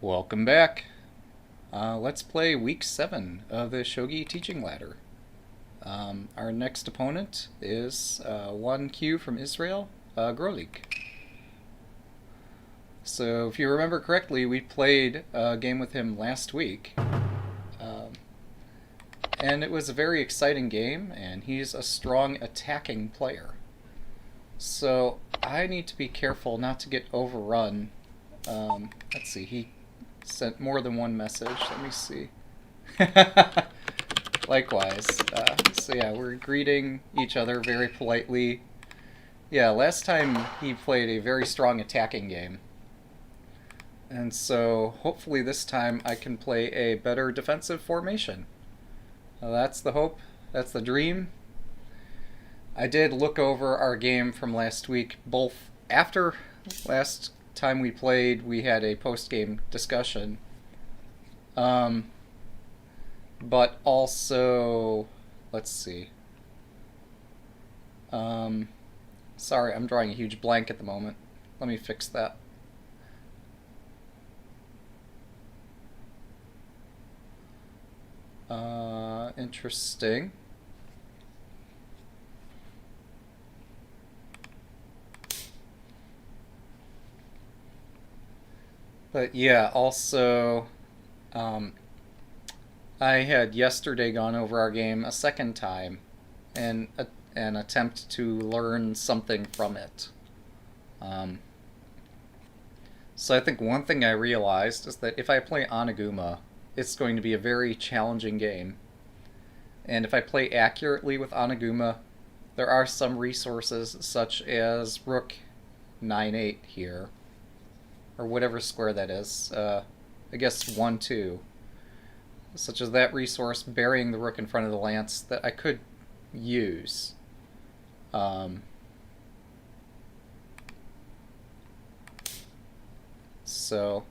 Welcome back. Let's play week 7 of the shogi teaching ladder. Our next opponent is 1Q from Israel, grolich. So if you remember correctly, we played a game with him last week. And it was a very exciting game, and he's a strong attacking player. So I need to be careful not to get overrun. Let's see, he sent more than one message. Let me see. Likewise. So yeah, we're greeting each other very politely. Yeah, last time he played a very strong attacking game. And so hopefully this time I can play a better defensive formation. That's the hope. That's the dream. I did look over our game from last week. Both after last time we played, we had a post-game discussion. But also, let's see. Sorry, I'm drawing a huge blank at the moment. Let me fix that. Interesting. But yeah, also, I had yesterday gone over our game a second time and an attempt to learn something from it. So I think one thing I realized is that if I play Oniguma, it's going to be a very challenging game. And if I play accurately with Oniguma, there are some resources such as Rook 9-8 here, or whatever square that is. I guess 1-2. Such as that resource burying the rook in front of the lance that I could use. So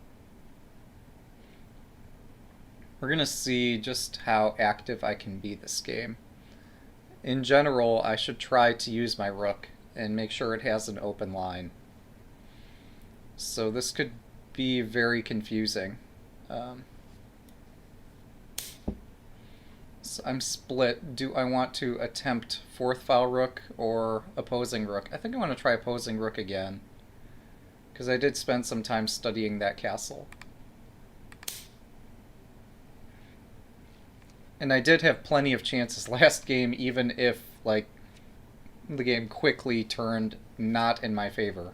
we're going to see just how active I can be this game. In general, I should try to use my rook and make sure it has an open line. So this could be very confusing. So I'm split. Do I want to attempt fourth file rook or opposing rook? I think I want to try opposing rook again, because I did spend some time studying that castle. And I did have plenty of chances last game, even if, like, the game quickly turned not in my favor.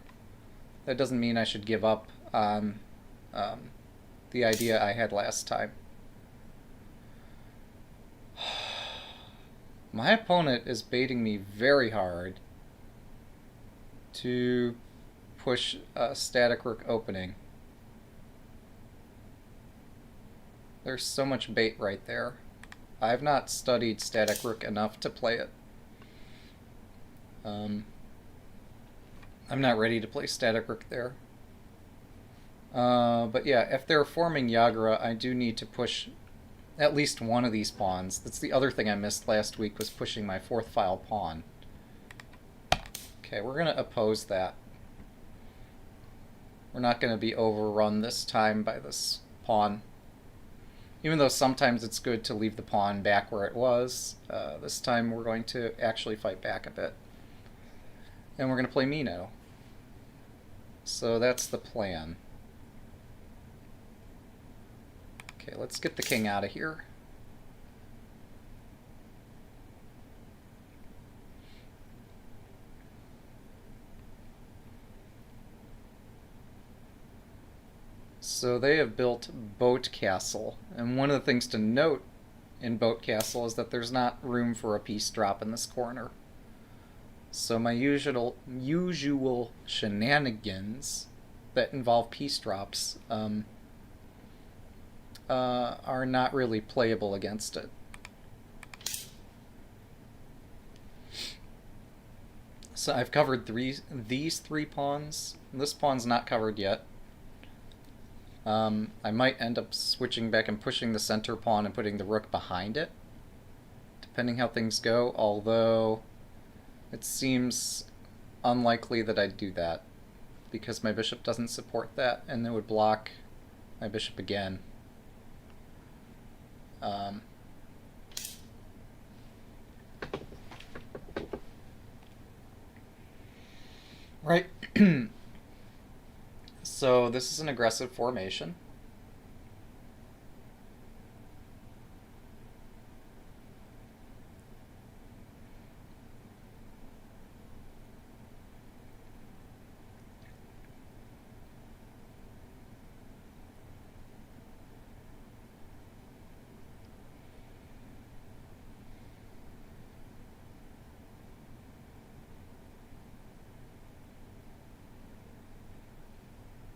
That doesn't mean I should give up on the idea I had last time. My opponent is baiting me very hard to push a static rook opening. There's so much bait right there. I've not studied static rook enough to play it. I'm not ready to play static rook there. But yeah, if they're forming Yagura, I do need to push at least one of these pawns. That's the other thing I missed last week, was pushing my fourth file pawn. Okay, we're going to oppose that. We're not going to be overrun this time by this pawn. Even though sometimes it's good to leave the pawn back where it was, this time we're going to actually fight back a bit. And we're going to play Mino. So that's the plan. Okay, let's get the king out of here. So they have built Boat Castle, and one of the things to note in Boat Castle is that there's not room for a piece drop in this corner. So my usual shenanigans that involve piece drops are not really playable against it. So I've covered these three pawns. This pawn's not covered yet. I might end up switching back and pushing the center pawn and putting the rook behind it, depending how things go, although it seems unlikely that I'd do that, because my bishop doesn't support that, and it would block my bishop again. Right. So this is an aggressive formation.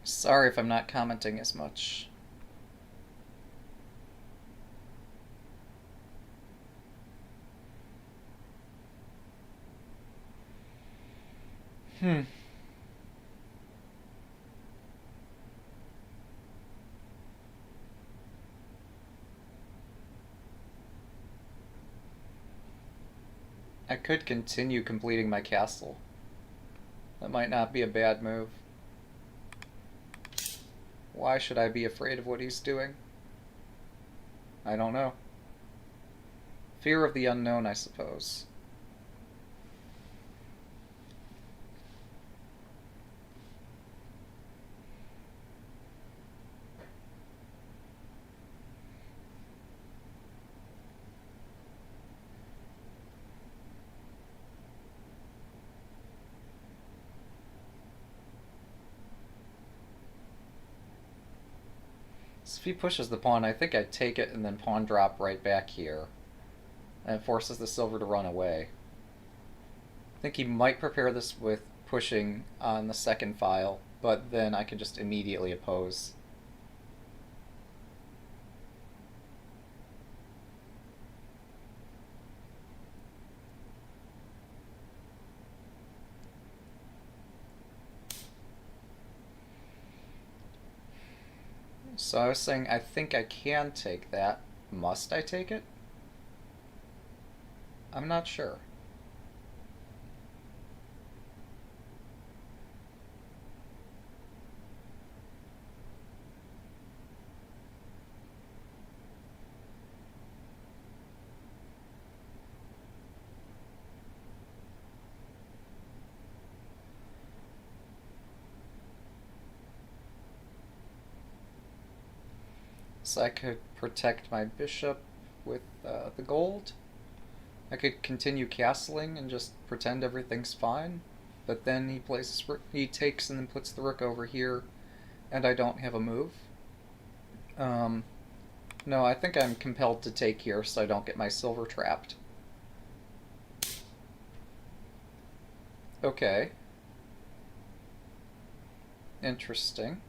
Sorry if I'm not commenting as much. Hmm. I could continue completing my castle. That might not be a bad move. Why should I be afraid of what he's doing? I don't know. Fear of the unknown, I suppose. So if he pushes the pawn, I think I take it and then pawn drop right back here. And it forces the silver to run away. I think he might prepare this with pushing on the second file, but then I can just immediately oppose. So I was saying I think I can take that. Must I take it? I'm not sure. So I could protect my bishop with the gold. I could continue castling and just pretend everything's fine. But then he takes and then puts the rook over here, and I don't have a move. No, I think I'm compelled to take here so I don't get my silver trapped. Okay. Interesting.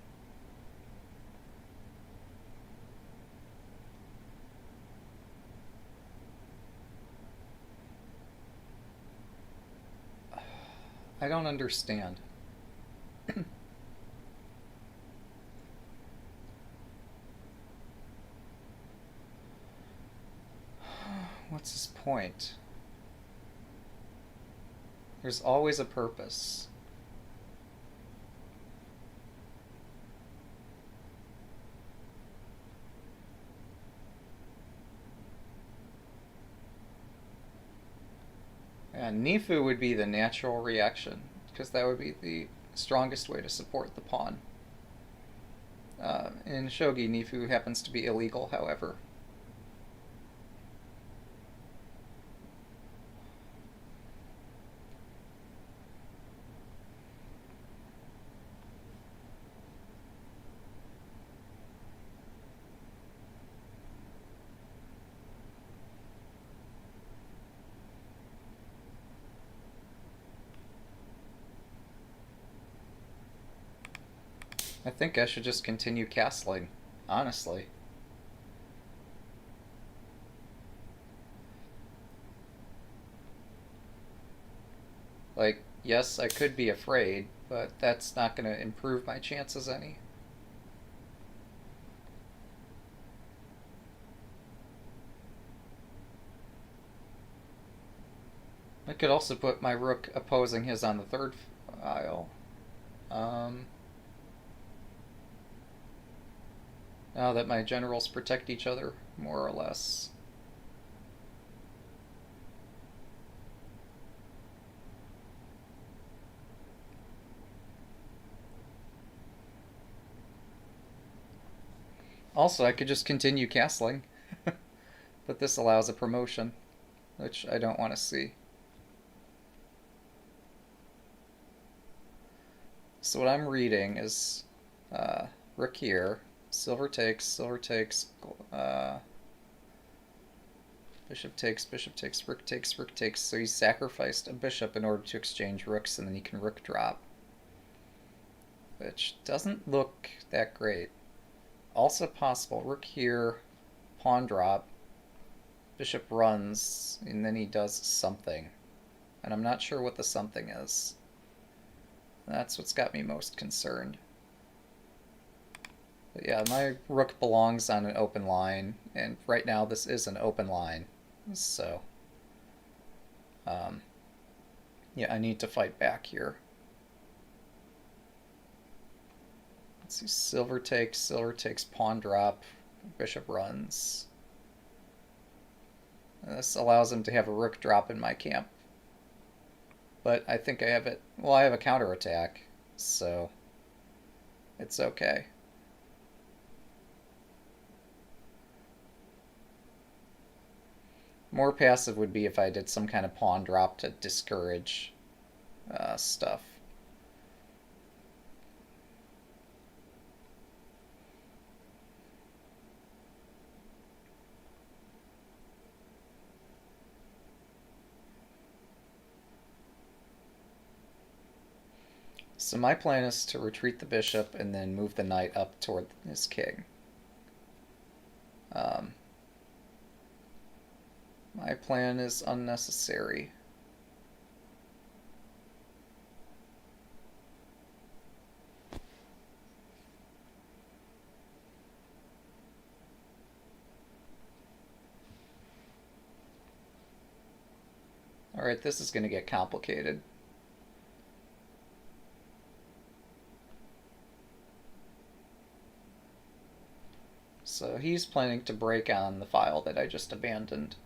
I don't understand. What's his point? There's always a purpose. And Nifu would be the natural reaction, because that would be the strongest way to support the pawn. In shogi, Nifu happens to be illegal, however. I think I should just continue castling, honestly. Like, yes, I could be afraid, but that's not going to improve my chances any. I could also put my rook opposing his on the third file. Now that my generals protect each other, more or less. Also, I could just continue castling, but this allows a promotion, which I don't want to see. So what I'm reading is rook here, silver takes, bishop takes, rook takes, rook takes. So he sacrificed a bishop in order to exchange rooks, and then he can rook drop, which doesn't look that great. Also possible, rook here, pawn drop, bishop runs, and then he does something. And I'm not sure what the something is. That's what's got me most concerned. But yeah, my rook belongs on an open line, and right now this is an open line. So, yeah, I need to fight back here. Let's see, silver takes, pawn drop, bishop runs. And this allows him to have a rook drop in my camp. But I think I have it. Well, I have a counterattack, so it's okay. More passive would be if I did some kind of pawn drop to discourage stuff. So my plan is to retreat the bishop and then move the knight up toward his king. My plan is unnecessary. Alright, this is going to get complicated. So he's planning to break on the file that I just abandoned.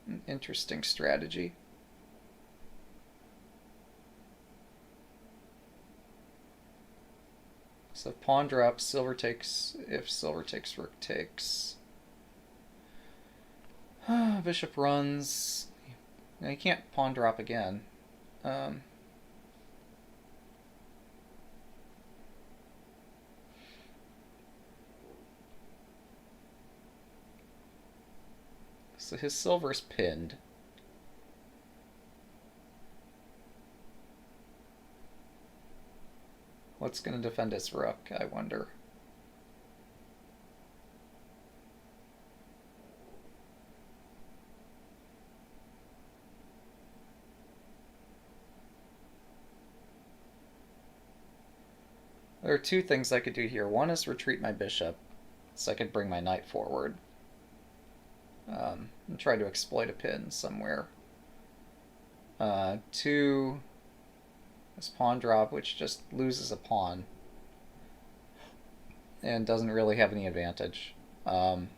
An interesting strategy. So pawn drop, silver takes, if silver takes, rook takes. Bishop runs. Now, he can't pawn drop again. So his silver's pinned. What's going to defend his rook, I wonder? There are two things I could do here. One is retreat my bishop, so I could bring my knight forward. And try to exploit a pin somewhere. Two, this pawn drop, which just loses a pawn and doesn't really have any advantage. I've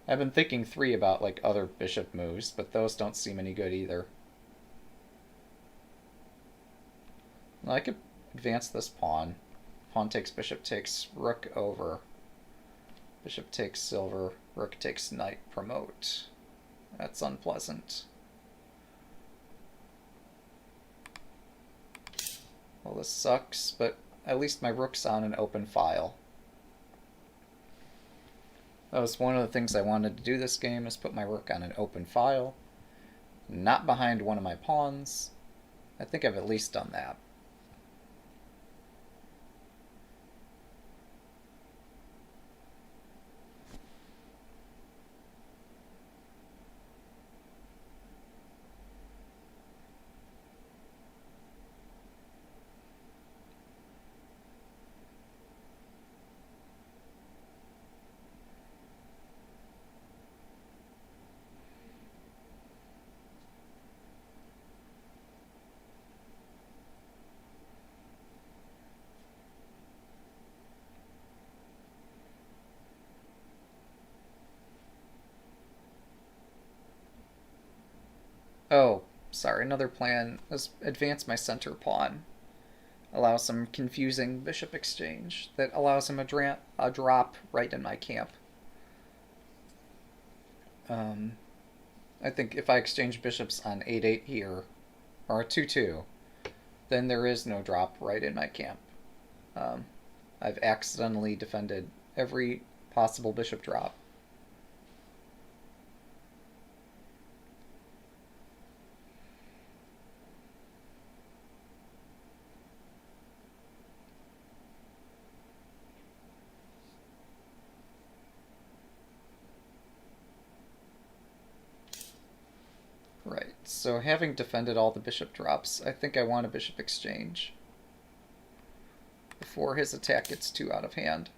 been thinking three about like other bishop moves, but those don't seem any good either. I could advance this pawn. Pawn takes, bishop takes, rook over. Bishop takes silver, rook takes knight, promote. That's unpleasant. Well, this sucks, but at least my rook's on an open file. That was one of the things I wanted to do this game, is put my rook on an open file, not behind one of my pawns. I think I've at least done that. Oh, sorry, another plan is advance my center pawn. Allow some confusing bishop exchange that allows him a drop right in my camp. I think if I exchange bishops on 8-8 here, or 2-2, then there is no drop right in my camp. I've accidentally defended every possible bishop drop. Right, so having defended all the bishop drops, I think I want a bishop exchange before his attack gets too out of hand.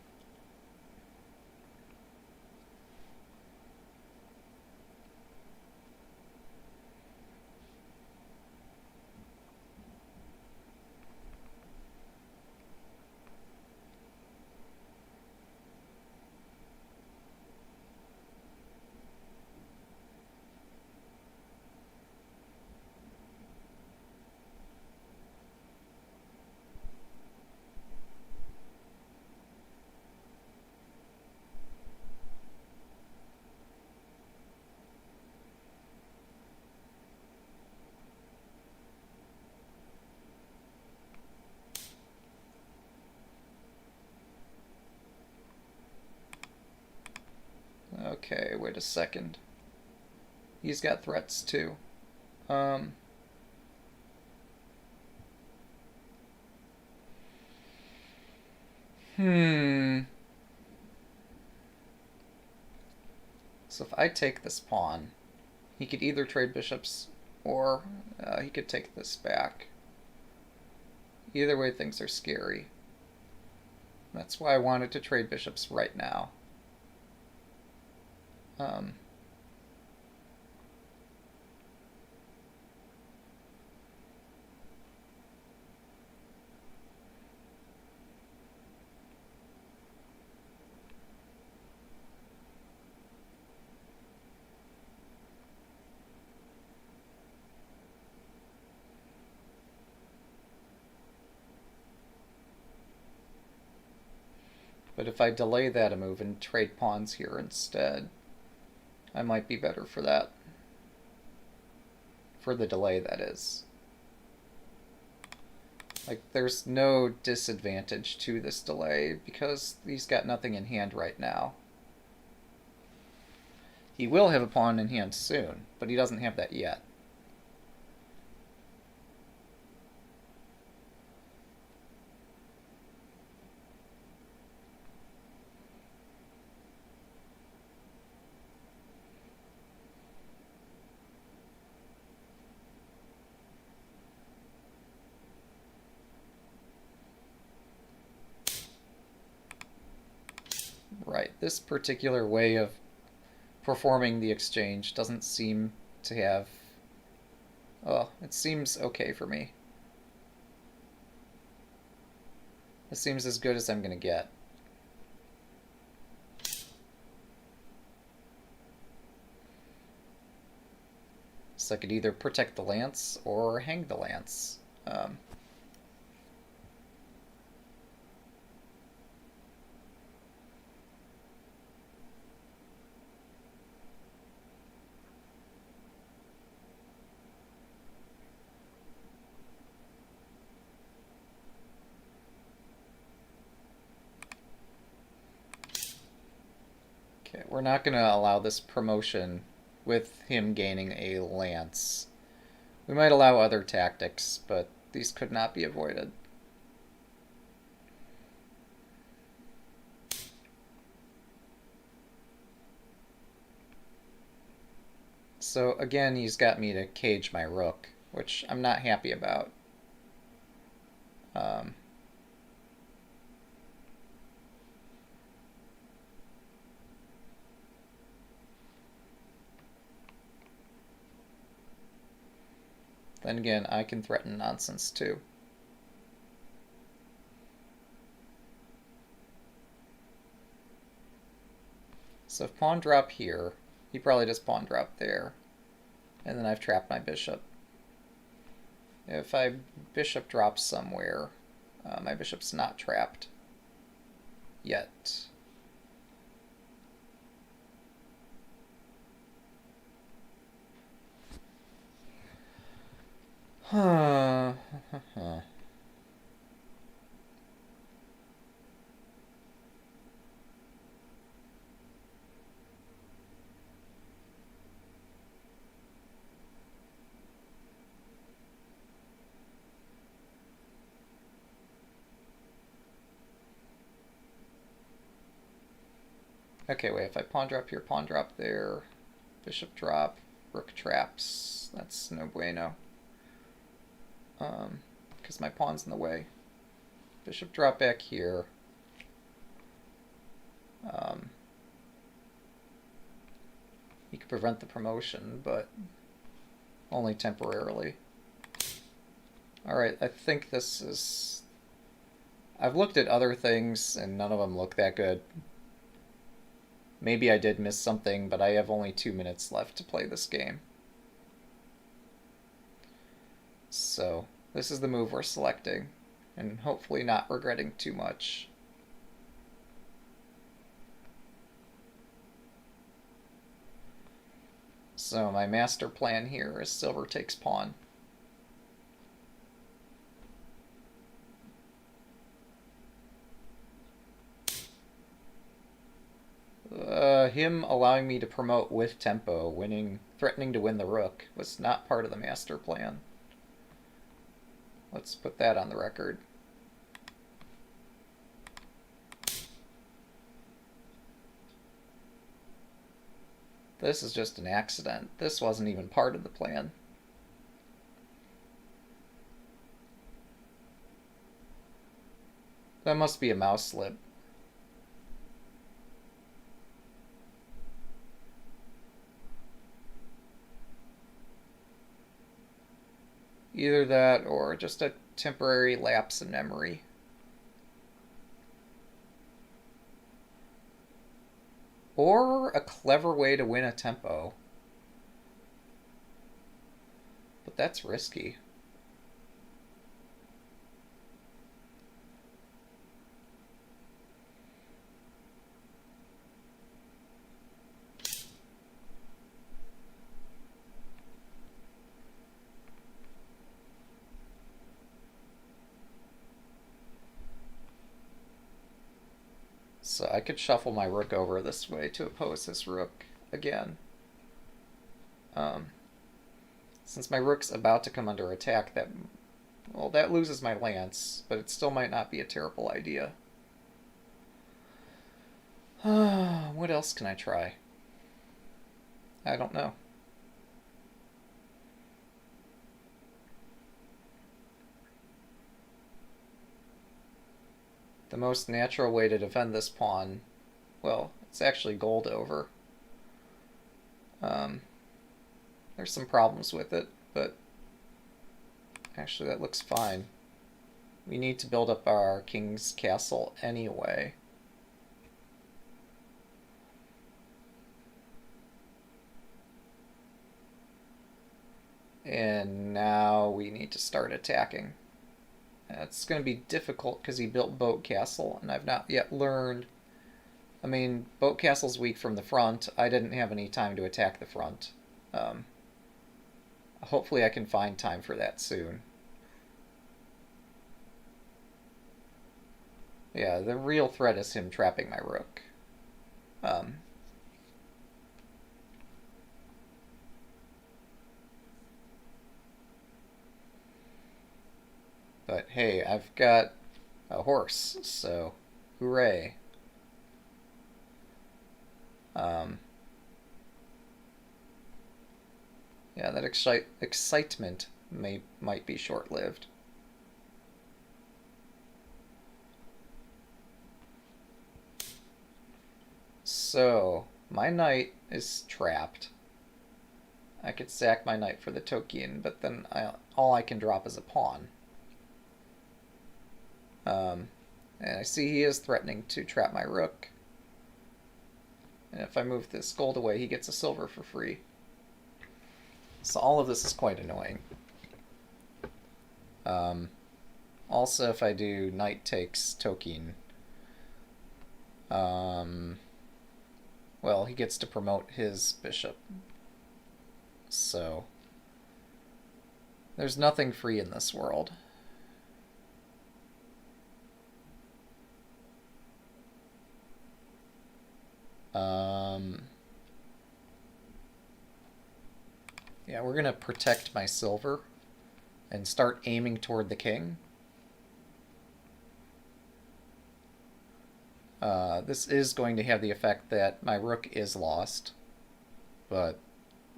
Okay, wait a second. He's got threats too. Um, hmm. So if I take this pawn, he could either trade bishops or he could take this back. Either way, things are scary. That's why I wanted to trade bishops right now. Um, but if I delay that a move and trade pawns here instead, I might be better for that. For the delay, that is. Like, there's no disadvantage to this delay because he's got nothing in hand right now. He will have a pawn in hand soon, but he doesn't have that yet. Right, this particular way of performing the exchange doesn't seem to have... Oh, it seems okay for me. It seems as good as I'm going to get. So I could either protect the lance or hang the lance. Okay, we're not going to allow this promotion with him gaining a lance. We might allow other tactics, but these could not be avoided. So again, he's got me to cage my rook, which I'm not happy about. Then again, I can threaten nonsense too. So if pawn drop here, he probably does pawn drop there. And then I've trapped my bishop. If I bishop drops somewhere, my bishop's not trapped yet. Huh. Okay, wait, if I pawn drop here, pawn drop there, bishop drop, rook traps, that's no bueno. Because my pawn's in the way. Bishop drop back here. He could prevent the promotion, but only temporarily. Alright, I think this is... I've looked at other things, and none of them look that good. Maybe I did miss something, but I have only 2 minutes left to play this game. So, this is the move we're selecting, and hopefully not regretting too much. So my master plan here is silver takes pawn. Him allowing me to promote with tempo, threatening to win the rook, was not part of the master plan. Let's put that on the record. This is just an accident. This wasn't even part of the plan. That must be a mouse slip. Either that or just a temporary lapse in memory. Or a clever way to win a tempo. But that's risky. So I could shuffle my rook over this way to oppose this rook again. Since my rook's about to come under attack, that loses my lance, but it still might not be a terrible idea. What else can I try? I don't know. The most natural way to defend this pawn, well, it's actually gold over. There's some problems with it, but actually that looks fine. We need to build up our king's castle anyway. And now we need to start attacking. It's going to be difficult because he built boat castle, and I've not yet learned. I mean, boat castle's weak from the front. I didn't have any time to attack the front. Hopefully I can find time for that soon. Yeah, the real threat is him trapping my rook. But hey, I've got a horse, so hooray. Yeah, that excitement might be short-lived. So, my knight is trapped. I could sack my knight for the token, but then all I can drop is a pawn. And I see he is threatening to trap my rook. And if I move this gold away, he gets a silver for free. So all of this is quite annoying. Also, if I do knight takes Tokin, well, he gets to promote his bishop. So there's nothing free in this world. Yeah, we're going to protect my silver and start aiming toward the king. This is going to have the effect that my rook is lost, but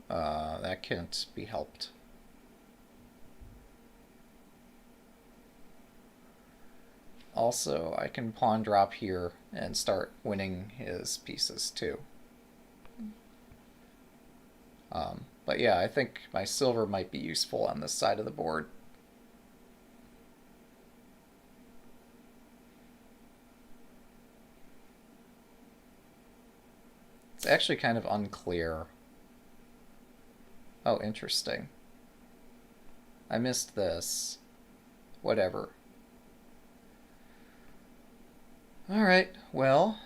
that can't be helped. Also, I can pawn drop here and start winning his pieces too. But yeah, I think my silver might be useful on this side of the board. It's actually kind of unclear. Oh, interesting. I missed this. Whatever. Alright, well,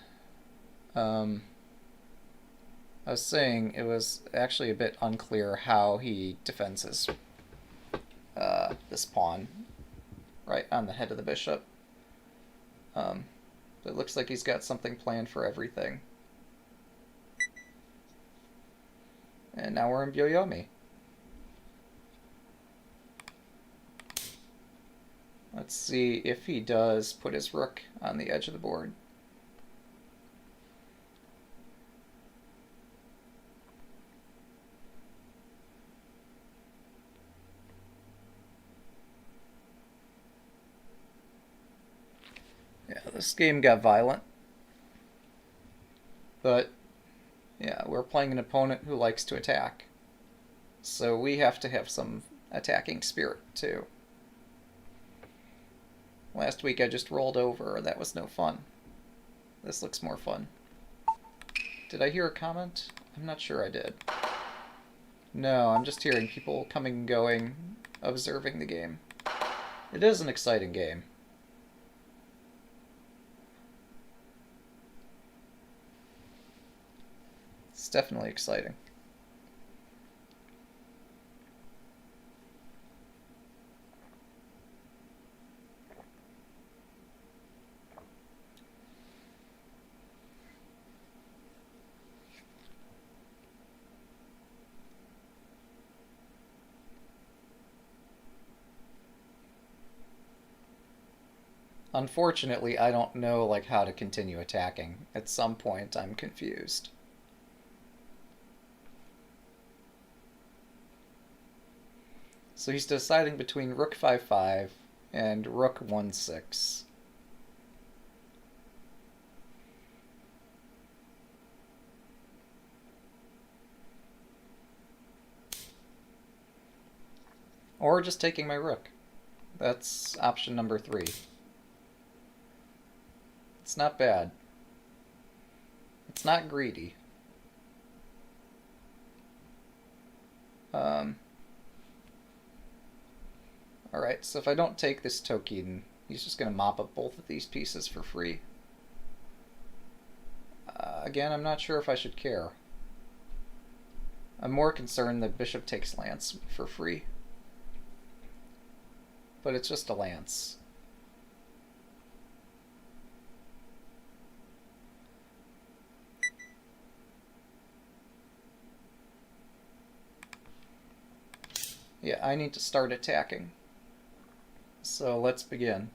I was saying it was actually a bit unclear how he defends his this pawn right on the head of the bishop. It looks like he's got something planned for everything. And now we're in Byoyomi. Let's see if he does put his rook on the edge of the board. Yeah, this game got violent. But, yeah, we're playing an opponent who likes to attack. So we have to have some attacking spirit, too. Last week I just rolled over. That was no fun. This looks more fun. Did I hear a comment? I'm not sure I did. No, I'm just hearing people coming and going, observing the game. It is an exciting game. It's definitely exciting. Unfortunately, I don't know like how to continue attacking. At some point, I'm confused. So he's deciding between rook 5-5 and rook 1-6. Or just taking my rook. That's option number 3. It's not bad. It's not greedy. Alright, so if I don't take this token, he's just going to mop up both of these pieces for free. Again, I'm not sure if I should care. I'm more concerned that bishop takes lance for free. But it's just a lance. Yeah, I need to start attacking. So let's begin.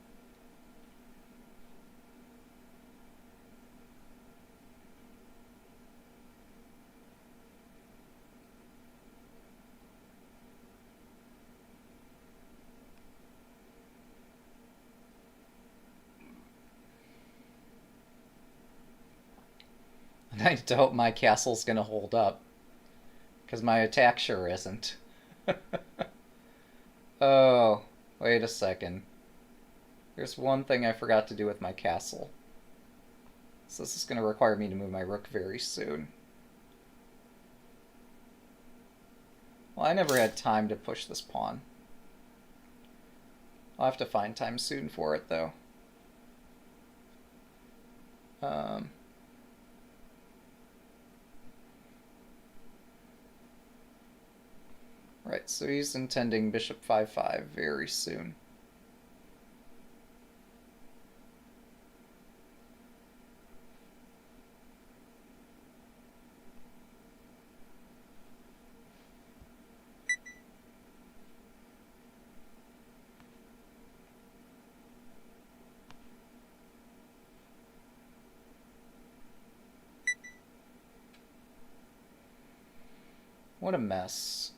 I need to hope my castle's going to hold up, because my attack sure isn't. Oh, wait a second. There's one thing I forgot to do with my castle. So this is going to require me to move my rook very soon. Well, I never had time to push this pawn. I'll have to find time soon for it, though. Right, so he's intending bishop 5-5 very soon. What a mess.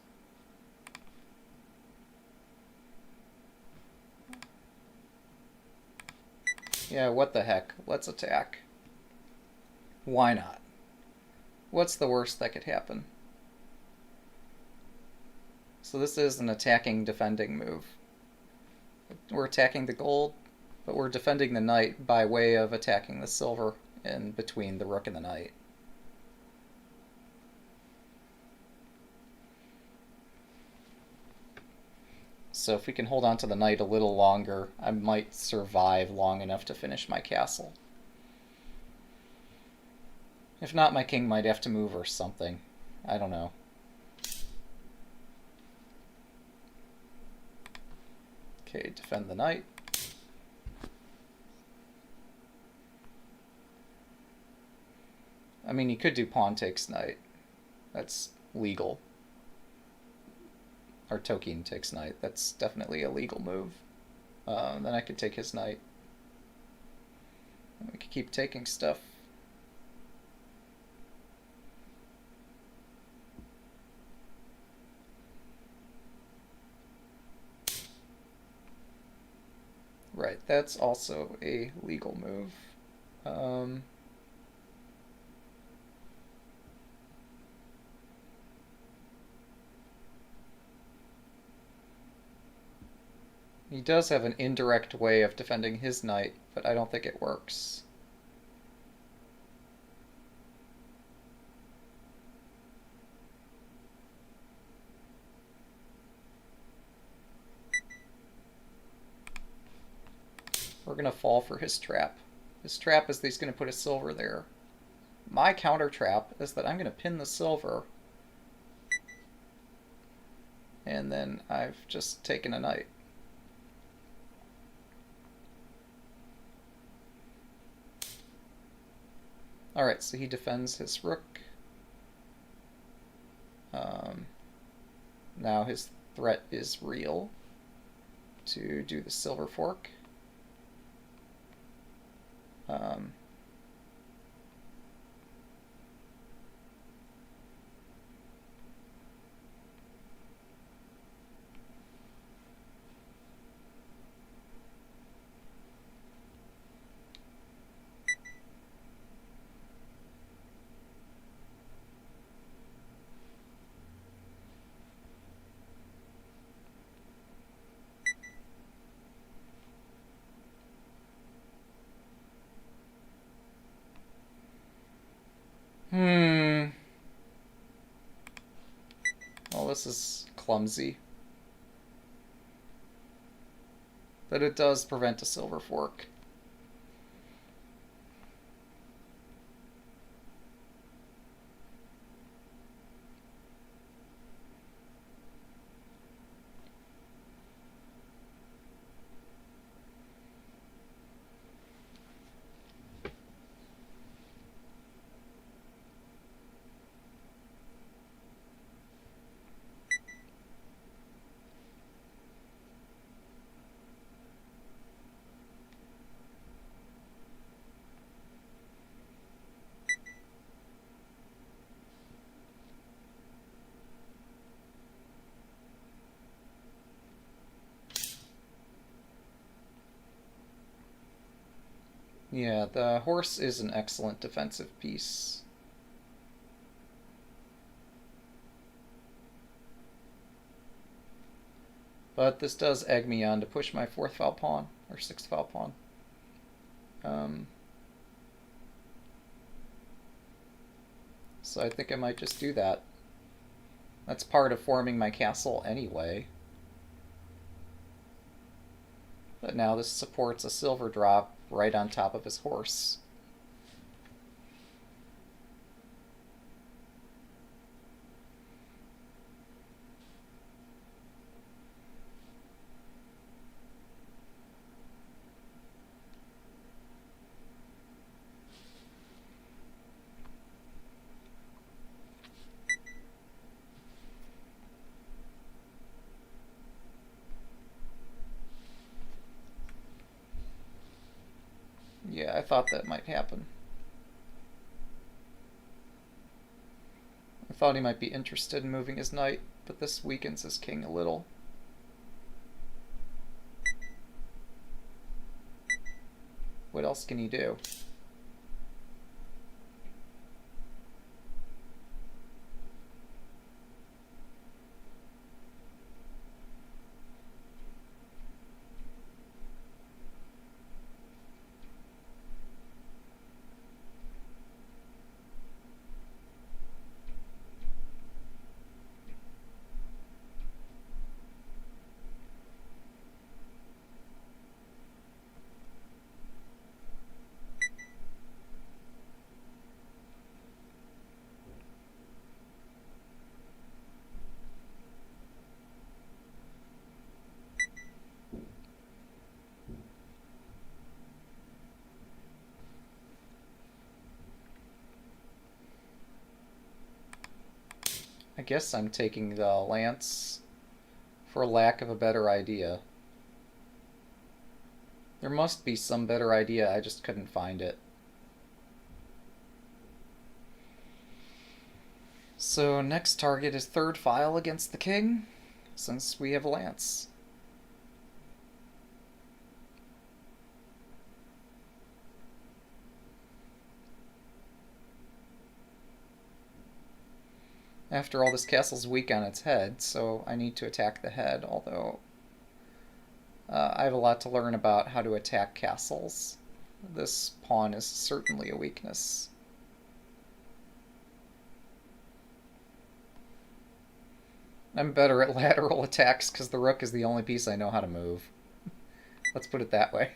Yeah, what the heck? Let's attack. Why not? What's the worst that could happen? So this is an attacking defending move. We're attacking the gold, but we're defending the knight by way of attacking the silver in between the rook and the knight. So if we can hold on to the knight a little longer, I might survive long enough to finish my castle. If not, my king might have to move or something. I don't know. Okay, defend the knight. I mean, you could do pawn takes knight. That's legal. Or Tokin takes knight. That's definitely a legal move. Then I could take his knight. We could keep taking stuff. Right, that's also a legal move. He does have an indirect way of defending his knight, but I don't think it works. We're going to fall for his trap. His trap is that he's going to put a silver there. My counter trap is that I'm going to pin the silver, and then I've just taken a knight. Alright, so he defends his rook. Now his threat is real to do the silver fork. Well, this is clumsy. But it does prevent a silver fork. Yeah, the horse is an excellent defensive piece. But this does egg me on to push my 4th file pawn, or 6th file pawn. So I think I might just do that. That's part of forming my castle anyway. But now this supports a silver drop right on top of his horse. Yeah, I thought that might happen. I thought he might be interested in moving his knight, but this weakens his king a little. What else can he do? I guess I'm taking the lance for lack of a better idea. There must be some better idea, I just couldn't find it. So next target is third file against the king, since we have a lance. After all, this castle's weak on its head, so I need to attack the head, although I have a lot to learn about how to attack castles. This pawn is certainly a weakness. I'm better at lateral attacks because the rook is the only piece I know how to move. Let's put it that way.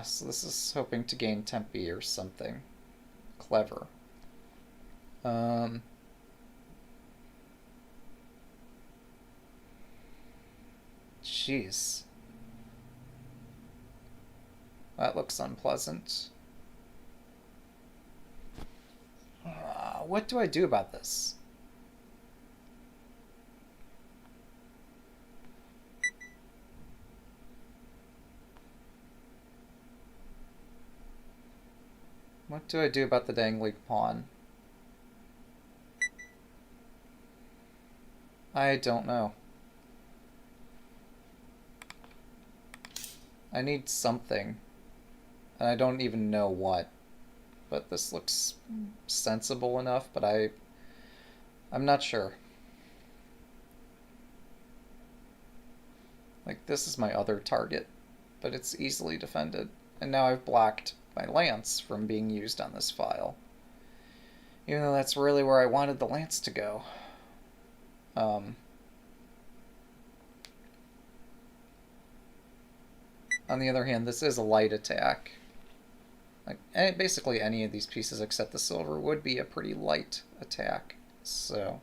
So this is hoping to gain Tempe or something. Clever. Jeez. That looks unpleasant. What do I do about this? What do I do about the dangling pawn? I don't know. I need something. And I don't even know what. But this looks sensible enough, but I'm not sure. Like, this is my other target, but it's easily defended. And now I've blocked my lance from being used on this file. Even though that's really where I wanted the lance to go. On the other hand, this is a light attack. Like, basically any of these pieces except the silver would be a pretty light attack. So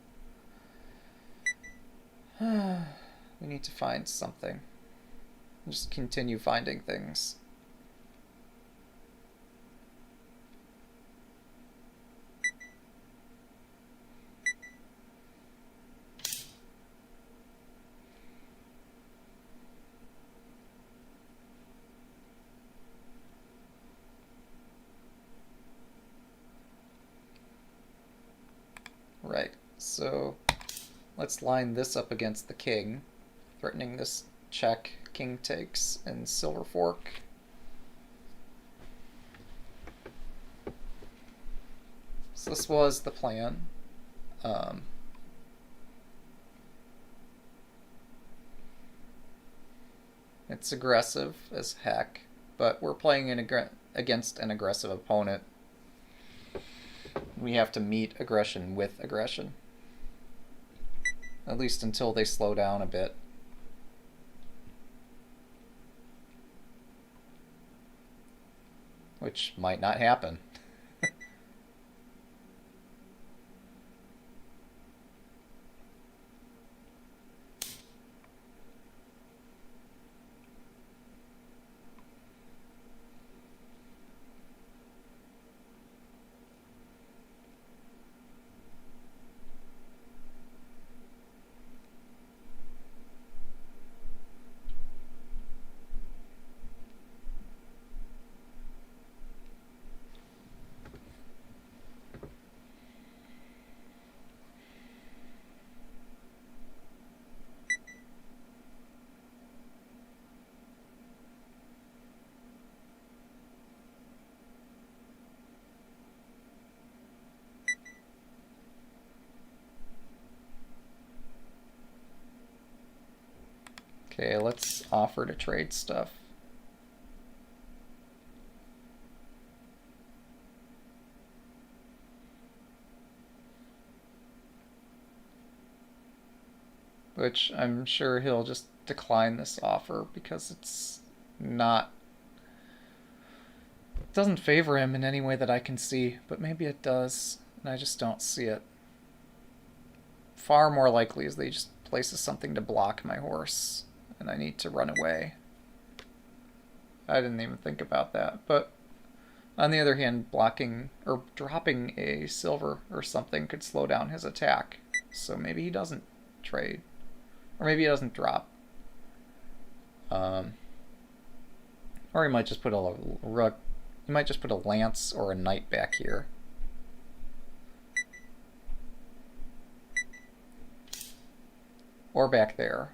we need to find something. Just continue finding things. Right, so let's line this up against the king, threatening this check, king takes, and silver fork. So this was the plan. It's aggressive as heck, but we're playing against an aggressive opponent. We have to meet aggression with aggression. At least until they slow down a bit. Which might not happen. Okay, let's offer to trade stuff. Which I'm sure he'll just decline this offer because it's not... It doesn't favor him in any way that I can see, but maybe it does, and I just don't see it. Far more likely is that he just places something to block my horse, and I need to run away. I didn't even think about that, but on the other hand, blocking or dropping a silver or something could slow down his attack. So maybe he doesn't trade, or maybe he doesn't drop. Or he might just put a rook. He might just put a lance or a knight back here. Or back there.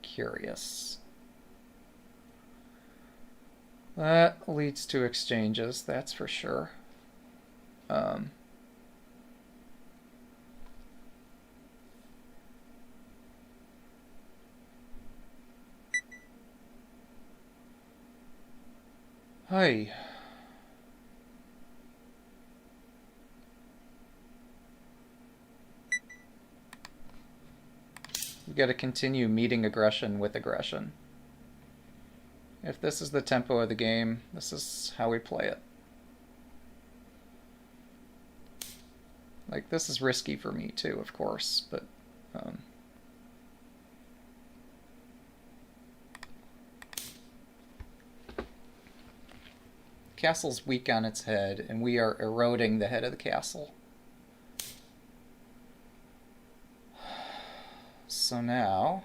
Curious. That leads to exchanges, that's for sure. Hey. You gotta continue meeting aggression with aggression. If this is the tempo of the game, this is how we play it. Like, this is risky for me too, of course, but castle's weak on its head, and we are eroding the head of the castle. So now...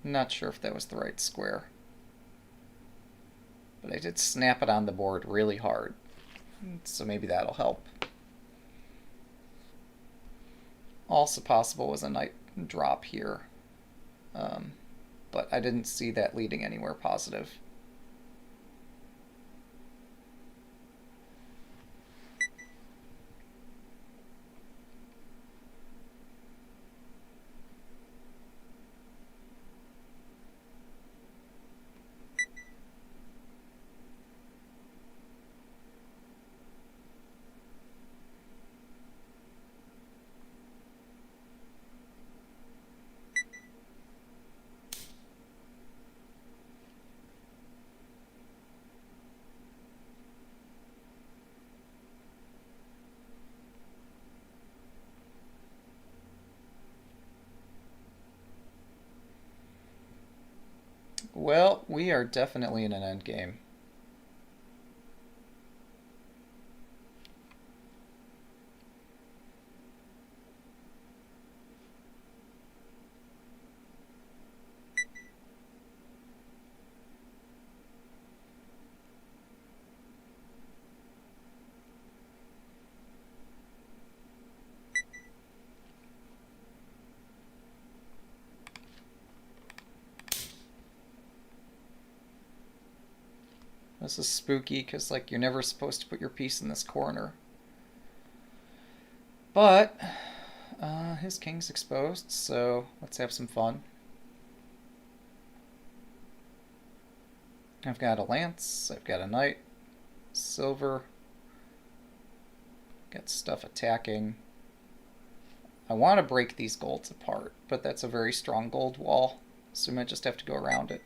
Not sure if that was the right square. But I did snap it on the board really hard. So maybe that'll help. Also possible was a knight drop here. But I didn't see that leading anywhere positive. Well, we are definitely in an endgame. This is spooky because, like, you're never supposed to put your piece in this corner. But his king's exposed, so let's have some fun. I've got a lance, I've got a knight, silver, got stuff attacking. I want to break these golds apart, but that's a very strong gold wall, so we might just have to go around it.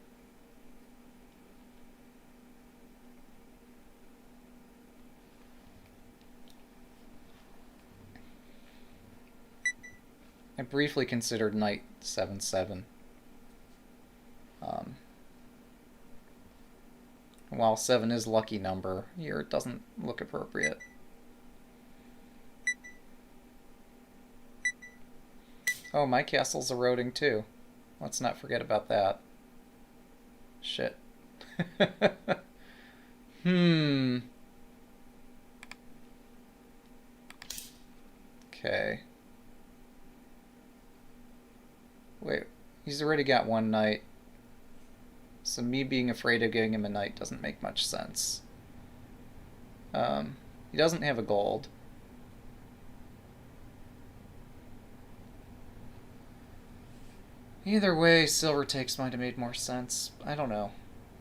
I briefly considered knight 7/7. While 7 is lucky number, here it doesn't look appropriate. Oh, my castle's eroding too. Let's not forget about that. Shit. Okay. Wait, he's already got one knight. So me being afraid of giving him a knight doesn't make much sense. He doesn't have a gold. Either way, silver takes might have made more sense. I don't know.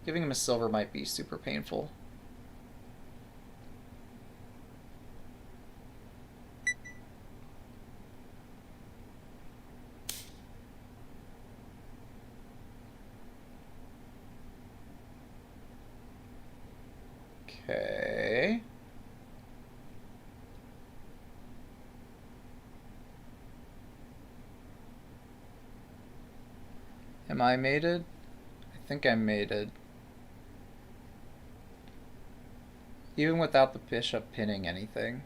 Giving him a silver might be super painful. Okay. Am I mated? I think I'm mated. Even without the bishop pinning anything.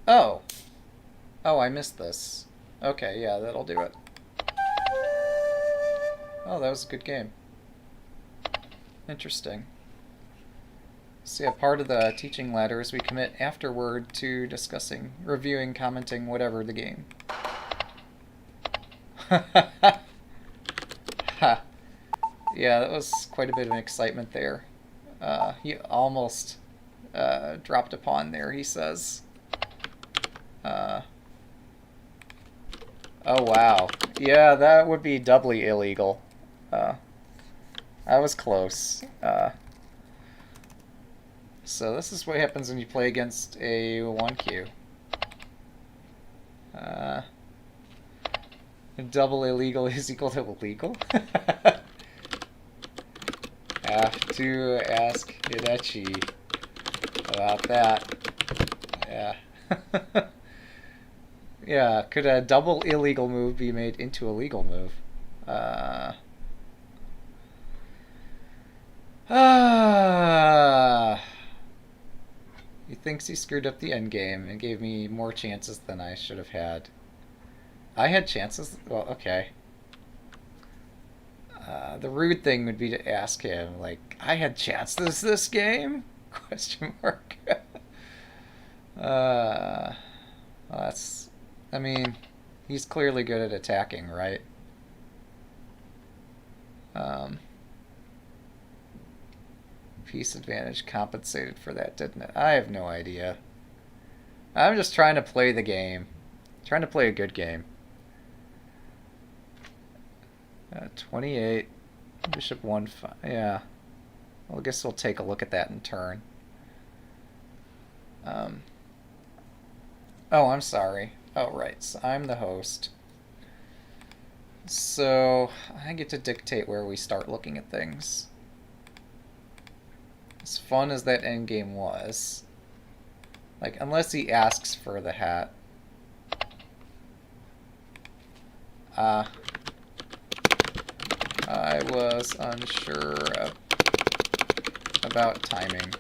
Oh! Oh, I missed this. Okay, yeah, that'll do it. Oh, that was a good game. Interesting. So yeah, part of the teaching ladder is we commit afterward to discussing, reviewing, commenting, whatever the game. Yeah, that was quite a bit of an excitement there. He almost dropped a pawn there, he says. Oh, wow. Yeah, that would be doubly illegal. I was close. So this is what happens when you play against a 1Q. Double illegal is equal to illegal? Have to ask Hidechi about that. Yeah. Yeah, could a double illegal move be made into a legal move? He thinks he screwed up the endgame and gave me more chances than I should have had. I had chances? Well, okay. The rude thing would be to ask him, like, I had chances this game? Question mark. Well, that's... I mean, he's clearly good at attacking, right? Piece advantage compensated for that, didn't it? I have no idea. I'm just trying to play the game. Trying to play a good game. 28. Bishop 1-5. Yeah. Well, I guess we'll take a look at that in turn. Um, oh, I'm sorry. Oh, right. So I'm the host. So I get to dictate where we start looking at things. As fun as that endgame was, like, unless he asks for the hat. I was unsure about timing.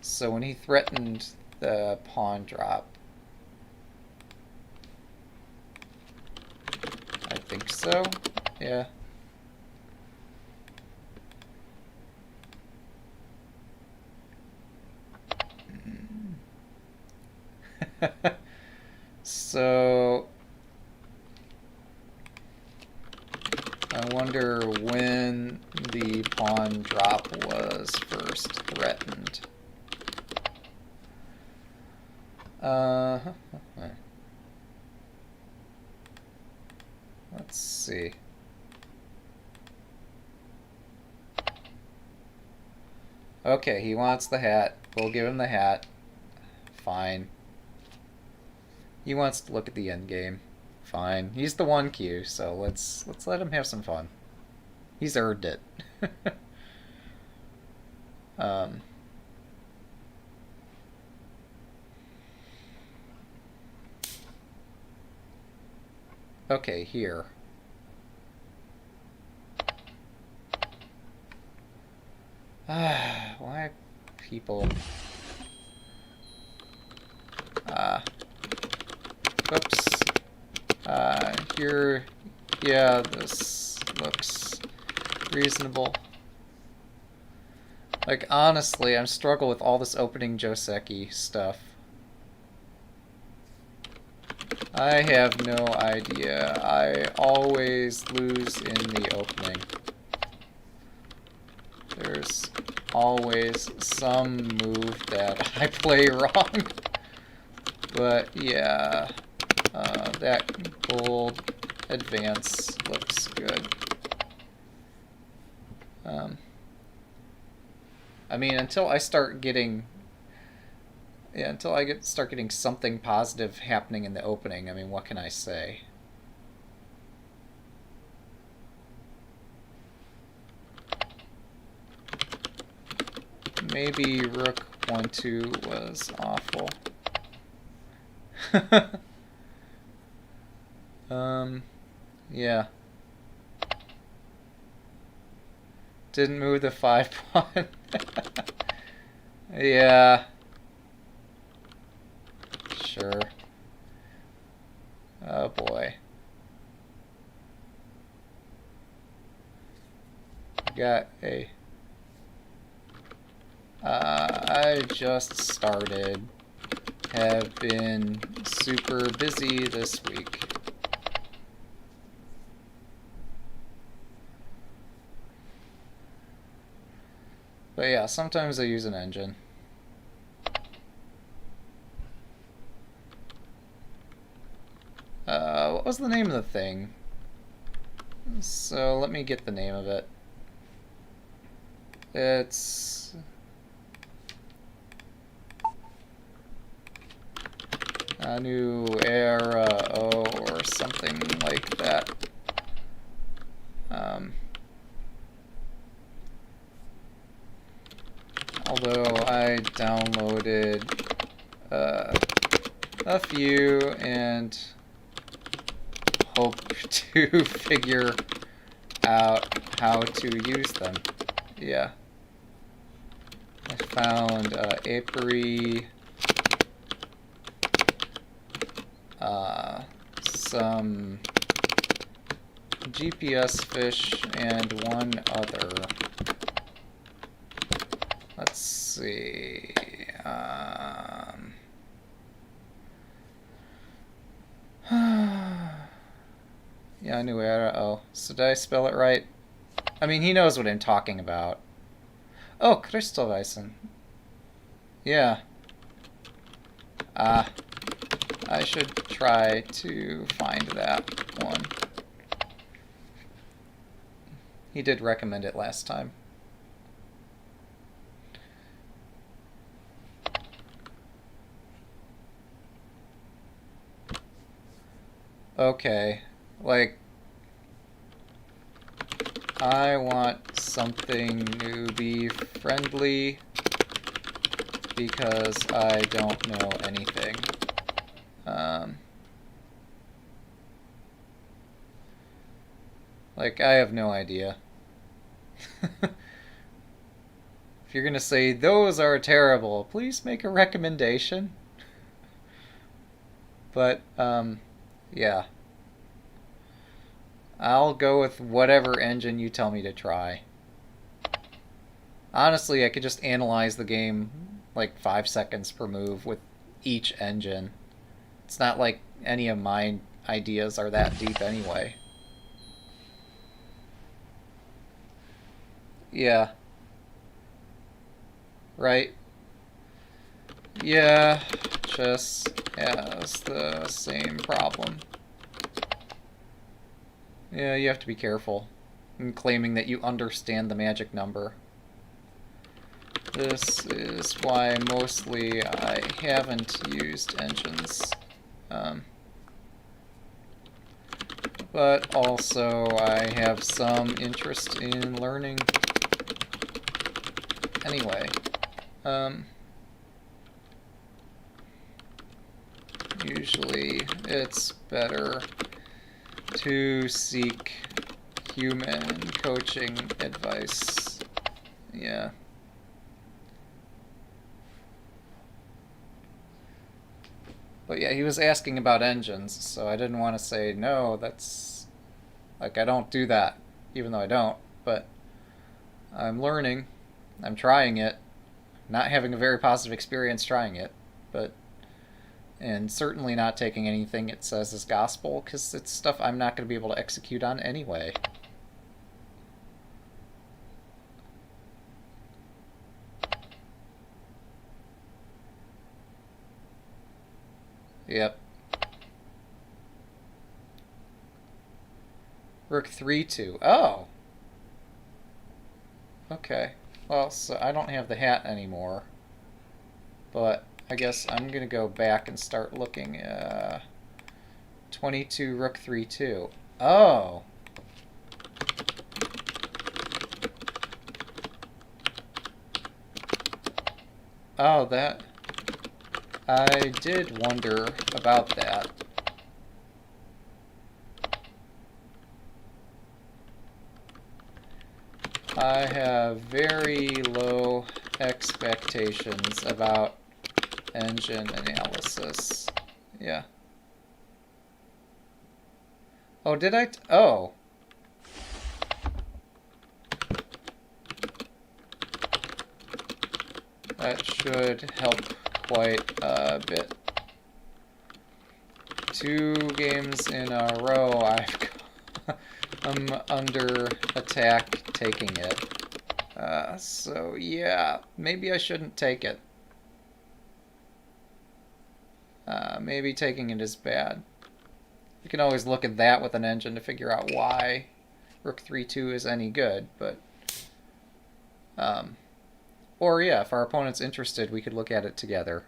So when he threatened the pawn drop, I think so. Yeah. So I wonder when the pawn drop was first threatened. Let's see. Okay, he wants the hat. We'll give him the hat. Fine. He wants to look at the end game. Fine. He's the 1Q, so let's let him have some fun. He's earned it. Okay, here. Why people... Oops. Here... Yeah, this looks reasonable. Like, honestly, I'm struggling with all this opening Joseki stuff. I have no idea. I always lose in the opening. There's always some move that I play wrong. But yeah, that gold advance looks good. I mean, until I start getting... Yeah, until I start getting something positive happening in the opening, I mean, what can I say? Maybe rook 1-2 was awful. Yeah. Didn't move the 5 pawn. Yeah. Sure. Oh boy. Got a... I just started. Have been super busy this week. But yeah, sometimes I use an engine. What was the name of the thing? So let me get the name of it. It's... A new era or something like that. Although I downloaded a few and hope to figure out how to use them. Yeah. I found apiary, some GPS fish, and one other. Let's see. Yeah, I knew it. Oh, so did I spell it right? I mean, he knows what I'm talking about. Oh, Kristallweisen. Yeah. I should try to find that one. He did recommend it last time. Okay. Like, I want something to be friendly because I don't know anything. Like, I have no idea. If you're gonna say, those are terrible, please make a recommendation. But, yeah. I'll go with whatever engine you tell me to try. Honestly, I could just analyze the game like 5 seconds per move with each engine. It's not like any of my ideas are that deep anyway. Yeah. Right? Yeah, chess has the same problem. Yeah, you have to be careful in claiming that you understand the magic number. This is why mostly I haven't used engines. But also I have some interest in learning. Anyway, usually it's better to seek human coaching advice. Yeah. But yeah, he was asking about engines, so I didn't want to say, no, that's... Like, I don't do that, even though I don't. But I'm learning. I'm trying it. Not having a very positive experience trying it. But... And certainly not taking anything it says as gospel, because it's stuff I'm not going to be able to execute on anyway. Yep. Rook 3-2. Oh! Okay. Well, so I don't have the hat anymore. But I guess I'm going to go back and start looking. 22 Rook 3-2. Oh! Oh, that... I did wonder about that. I have very low expectations about engine analysis. Yeah. Oh, did I? Oh. That should help quite a bit. 2 games in a row, I'm under attack taking it. So yeah, maybe I shouldn't take it. Maybe taking it is bad. You can always look at that with an engine to figure out why Rook 3-2 is any good, but... or yeah, if our opponent's interested, we could look at it together.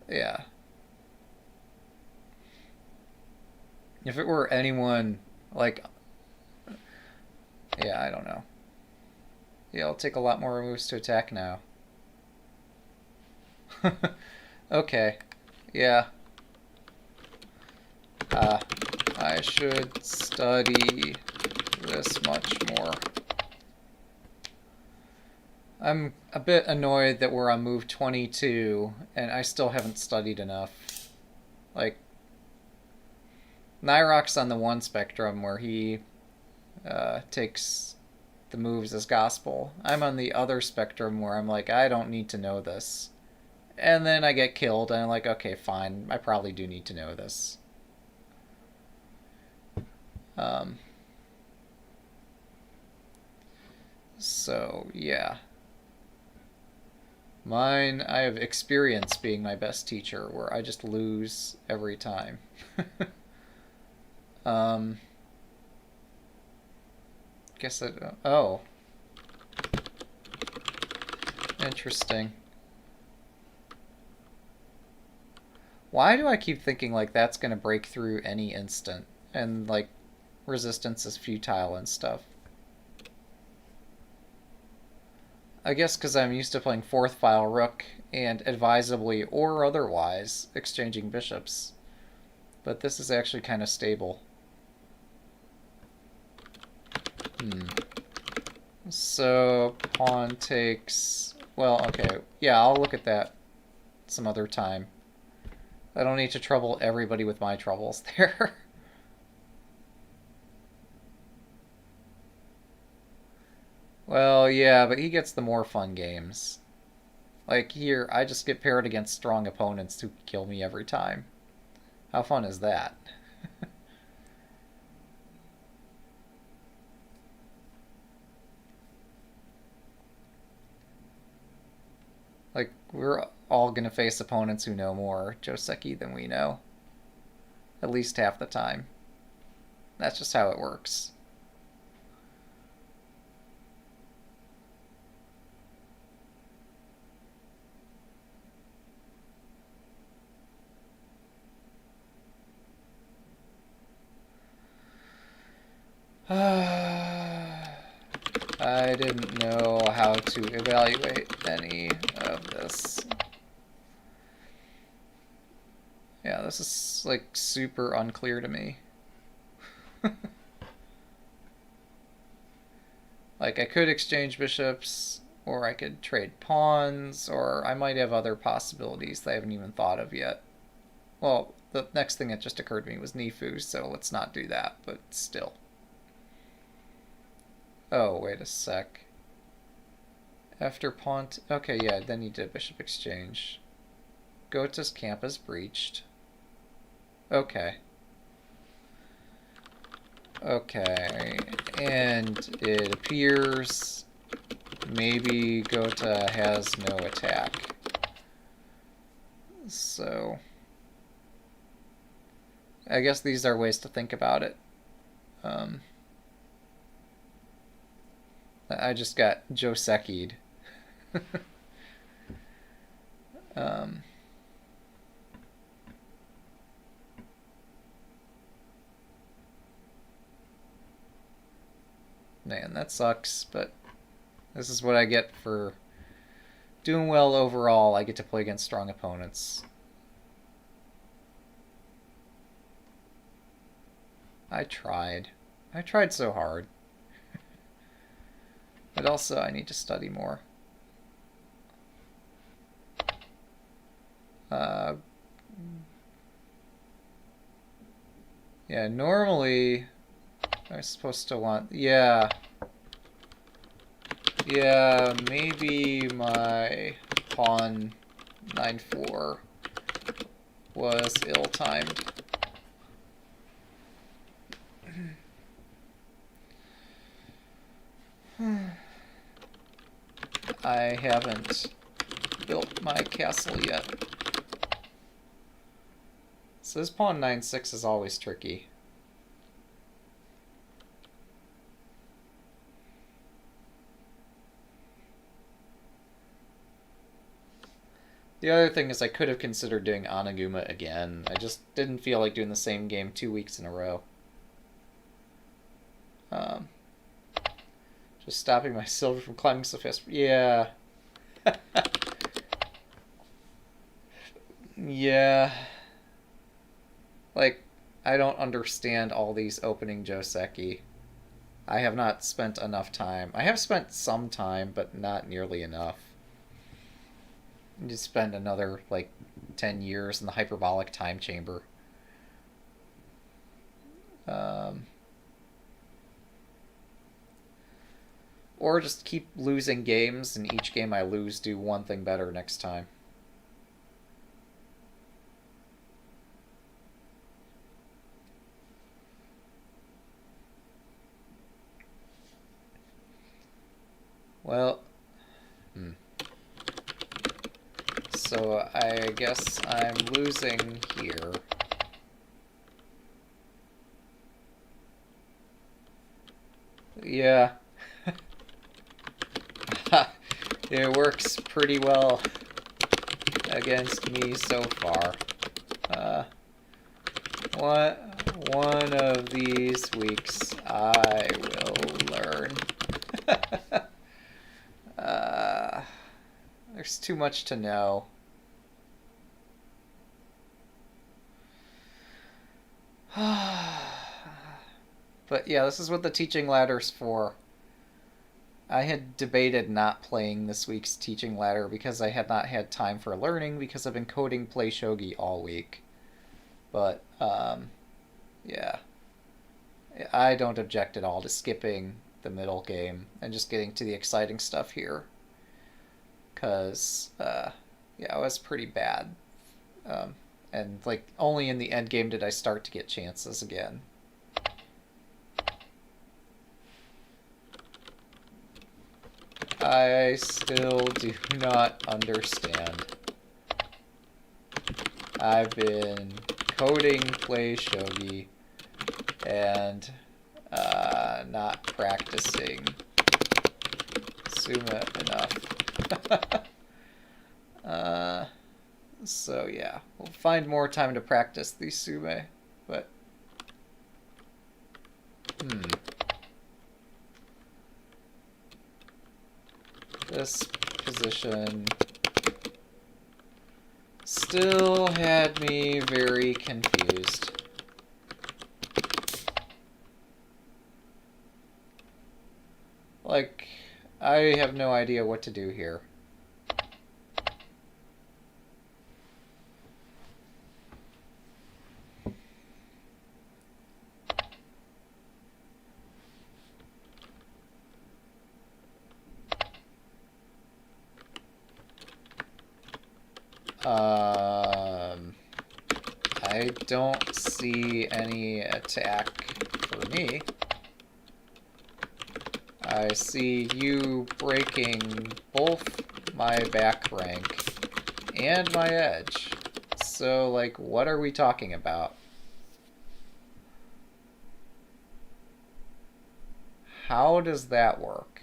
Yeah. If it were anyone, like... Yeah, I don't know. Yeah, I'll take a lot more moves to attack now. Okay. Yeah. I should study this much more. I'm a bit annoyed that we're on move 22, and I still haven't studied enough. Like, Nyrok's on the one spectrum where he takes the moves as gospel. I'm on the other spectrum where I'm like, I don't need to know this. And then I get killed, and I'm like, okay, fine, I probably do need to know this. So, yeah. Mine, I have experience being my best teacher, where I just lose every time. Guess that... Oh. Interesting. Why do I keep thinking like that's going to break through any instant and like resistance is futile and stuff? I guess because I'm used to playing fourth file rook and advisably or otherwise exchanging bishops. But this is actually kind of stable. So pawn takes... Well, okay. Yeah, I'll look at that some other time. I don't need to trouble everybody with my troubles there. Well, yeah, but he gets the more fun games. Like here, I just get paired against strong opponents who kill me every time. How fun is that? Like, we're all gonna face opponents who know more Joseki than we know. At least half the time. That's just how it works. I didn't know how to evaluate any of this. Yeah, this is like super unclear to me. Like I could exchange bishops, or I could trade pawns, or I might have other possibilities that I haven't even thought of yet. Well, the next thing that just occurred to me was Nifu, so let's not do that, but still. Oh, wait a sec. After pawn... Okay, yeah, then you did bishop exchange. Gota's camp is breached. Okay. Okay, and it appears maybe Gota has no attack. So... I guess these are ways to think about it. I just got Joseki'd. Man, that sucks, but this is what I get for doing well overall. I get to play against strong opponents. I tried. I tried so hard. But also, I need to study more. Yeah, normally I'm supposed to want... Yeah. Yeah, maybe my pawn 9-4 was ill-timed. I haven't built my castle yet. So this pawn 9-6 is always tricky. The other thing is I could have considered doing Anaguma again. I just didn't feel like doing the same game 2 weeks in a row. Just stopping my silver from climbing so fast. Yeah. Yeah. Like, I don't understand all these opening Joseki. I have not spent enough time. I have spent some time, but not nearly enough. You spend another, like, 10 years in the hyperbolic time chamber. Or just keep losing games, and each game I lose, do one thing better next time. Well, so I guess I'm losing here. Yeah. It works pretty well against me so far. One of these weeks I will learn. There's too much to know. But yeah, this is what the teaching ladder's for. I had debated not playing this week's teaching ladder because I had not had time for learning because I've been coding play shogi all week. But, yeah. I don't object at all to skipping the middle game and just getting to the exciting stuff here. Because, yeah, it was pretty bad. And, like, only in the end game did I start to get chances again. I still do not understand. I've been coding play shogi and not practicing Suma enough. So yeah, we'll find more time to practice these Sume, but this position still had me very confused. Like, I have no idea what to do here. I don't see any attack for me. I see you breaking both my back rank and my edge. So, like, what are we talking about? How does that work?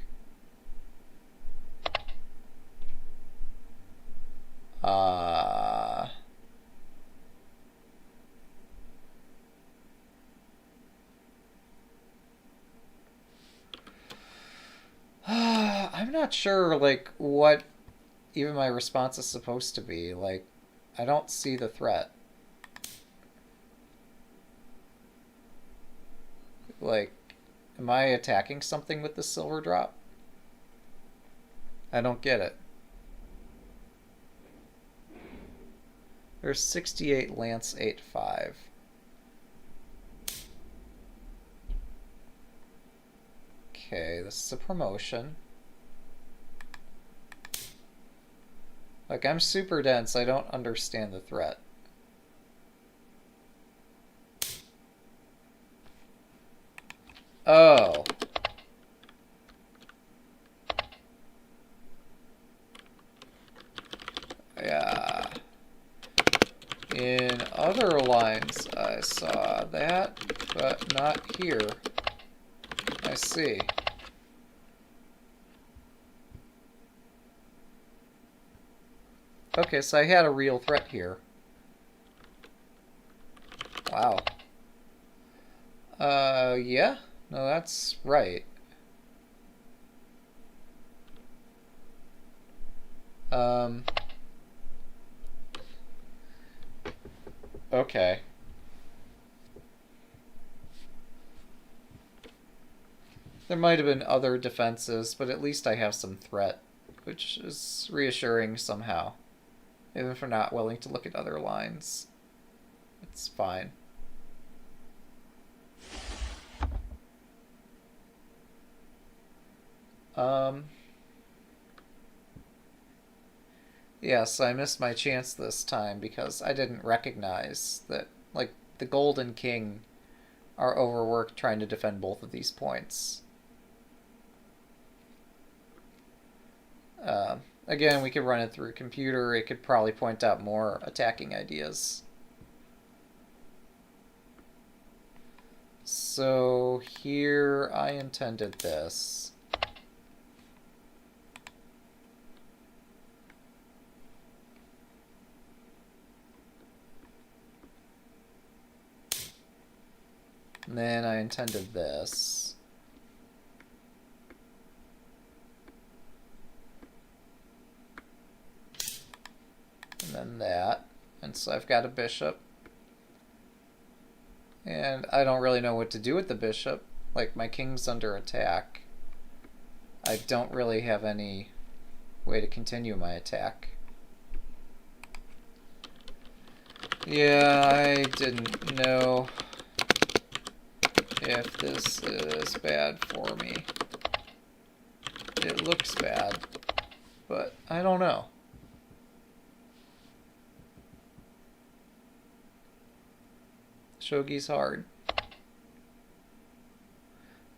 I'm not sure, like, what even my response is supposed to be. Like, I don't see the threat. Like, am I attacking something with the silver drop? I don't get it. There's 68 Lance 8-5. Okay, this is a promotion. Like, I'm super dense. I don't understand the threat. Oh. Yeah. In other lines, I saw that, but not here. I see. Okay, so I had a real threat here. Wow. Yeah? No, that's right. Okay. There might have been other defenses, but at least I have some threat, which is reassuring somehow. Even if I'm not willing to look at other lines. It's fine. Yes, I missed my chance this time because I didn't recognize that, like, the Golden King are overworked trying to defend both of these points. Again, we could run it through a computer. It could probably point out more attacking ideas. So here I intended this. And then I intended this. And then that. And so I've got a bishop. And I don't really know what to do with the bishop. Like, my king's under attack. I don't really have any way to continue my attack. Yeah, I didn't know if this is bad for me. It looks bad, but I don't know. Shogi's hard.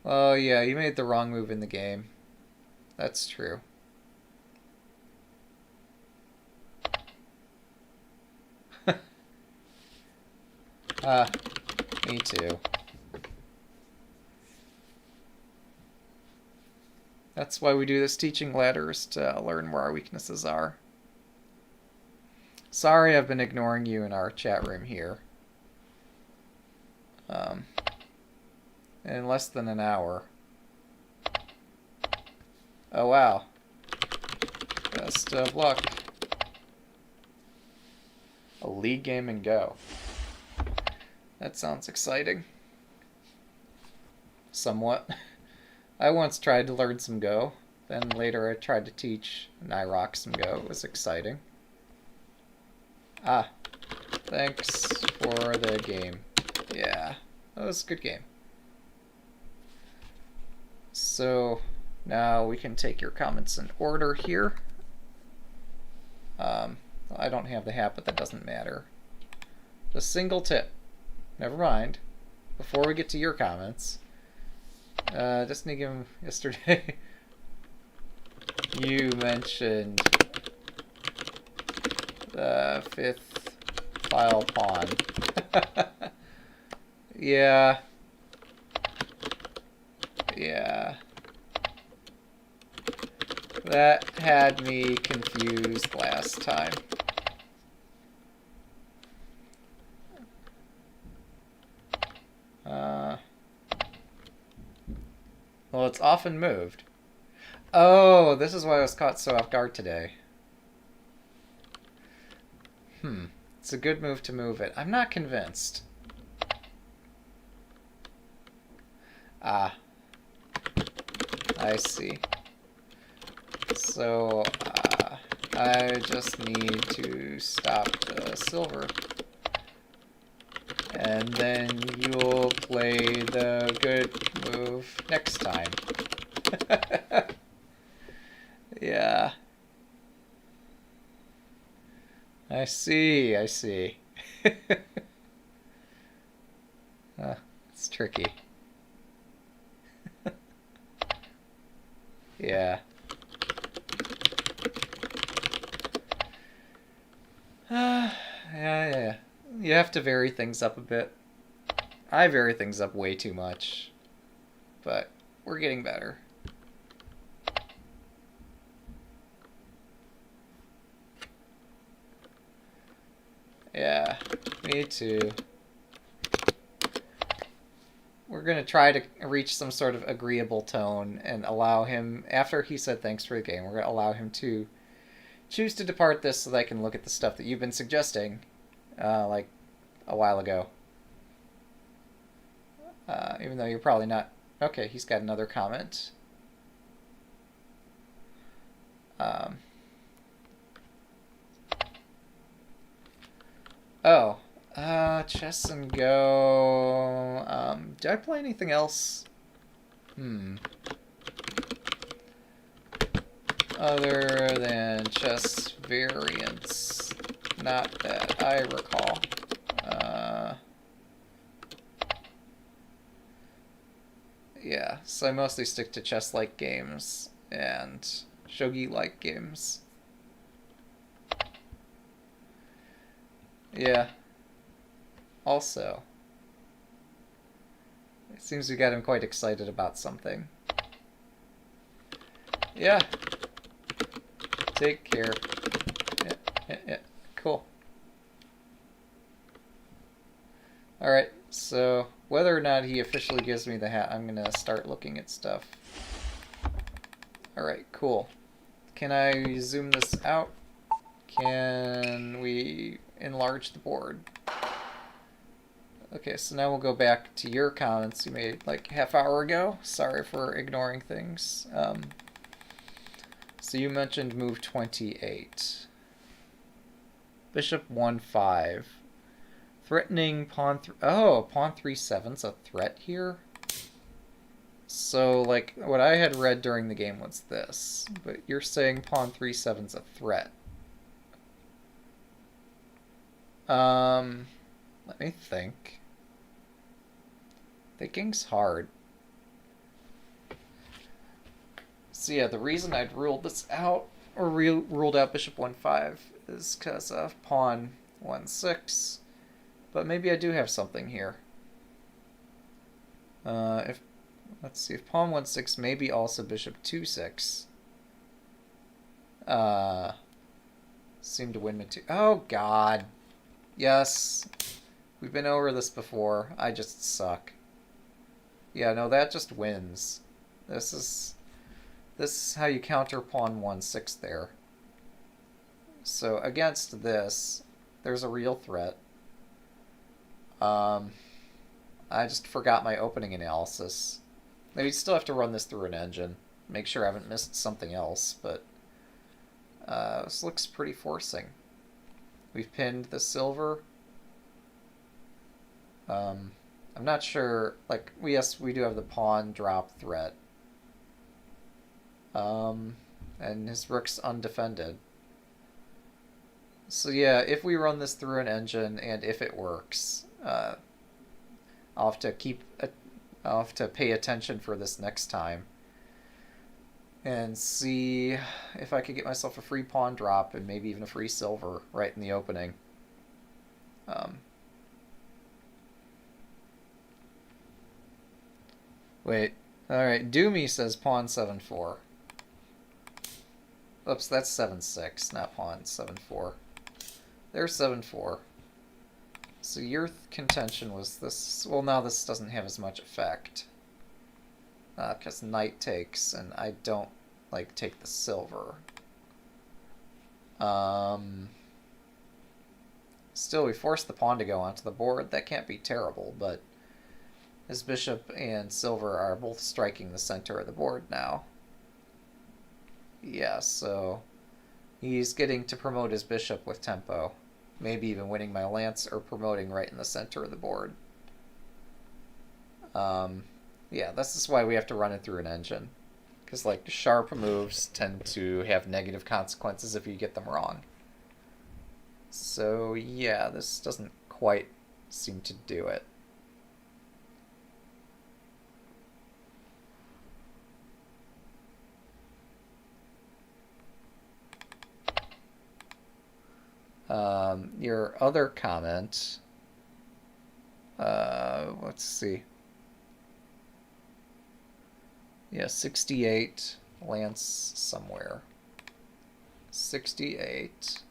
Oh yeah, you made the wrong move in the game. That's true. Me too. That's why we do this teaching ladders, to learn where our weaknesses are. Sorry I've been ignoring you in our chat room here. In less than an hour. Oh wow. Best of luck. A league game and go. That sounds exciting. Somewhat. I once tried to learn some Go. Then later I tried to teach Nyrock some Go. It was exciting. Ah. Thanks for the game. Yeah. That was a good game. So now we can take your comments in order here. I don't have the hat, but that doesn't matter. The single tip. Never mind. Before we get to your comments, just Nigam yesterday, you mentioned the 5th file pawn. Yeah. Yeah. That had me confused last time. Well, it's often moved. Oh, this is why I was caught so off guard today. It's a good move to move it. I'm not convinced. Ah. I see. So, I just need to stop the silver. And then you'll play the good move next time. Yeah. I see, I see. It's tricky. Yeah. Yeah. You have to vary things up a bit. I vary things up way too much. But we're getting better. Yeah, me too. We're going to try to reach some sort of agreeable tone and allow him, after he said thanks for the game, we're going to allow him to choose to depart this so that I can look at the stuff that you've been suggesting, like a while ago. Even though you're probably not... Okay, he's got another comment. Chess and Go. Do I play anything else? Other than chess variants. Not that I recall. Yeah, so I mostly stick to chess-like games and shogi-like games. Yeah. Also, it seems we got him quite excited about something. Yeah. Take care. Yeah. Cool. Alright, so whether or not he officially gives me the hat, I'm going to start looking at stuff. Alright, cool. Can I zoom this out? Can we enlarge the board? Okay, so now we'll go back to your comments you made like half hour ago. Sorry for ignoring things. So you mentioned move 28. Bishop 1-5. Threatening pawn... pawn 3-7's a threat here? So, like, what I had read during the game was this. But you're saying pawn 3-7's a threat. Let me think. Thinking's hard. So yeah, the reason I'd ruled this out, or ruled out bishop 1-5, is because of pawn 1-6. But maybe I do have something here. Let's see, if pawn 1-6, maybe also bishop 2-6. Seem to win material. Oh god. Yes. We've been over this before. I just suck. Yeah, no, that just wins. This is how you counter pawn 1-6 there. So against this, there's a real threat. I just forgot my opening analysis. Maybe still have to run this through an engine. Make sure I haven't missed something else, but this looks pretty forcing. We've pinned the silver. I'm not sure, like, yes, we do have the pawn drop threat. And his rook's undefended. So yeah, if we run this through an engine, and if it works, I'll have to pay attention for this next time. And see if I could get myself a free pawn drop, and maybe even a free silver right in the opening. Wait. Alright, Doomy says pawn 7-4. Oops, that's 7-6, not pawn 7-4. There's 7-4. So your contention was this... Well, now this doesn't have as much effect. Because knight takes, and I don't, like, take the silver. Still, we forced the pawn to go onto the board. That can't be terrible, but... His bishop and silver are both striking the center of the board now. Yeah, so he's getting to promote his bishop with tempo. Maybe even winning my lance or promoting right in the center of the board. Yeah, this is why we have to run it through an engine. Because, like, sharp moves tend to have negative consequences if you get them wrong. So, yeah, this doesn't quite seem to do it. Your other comment, let's see. Yeah, 68, lance somewhere. 68.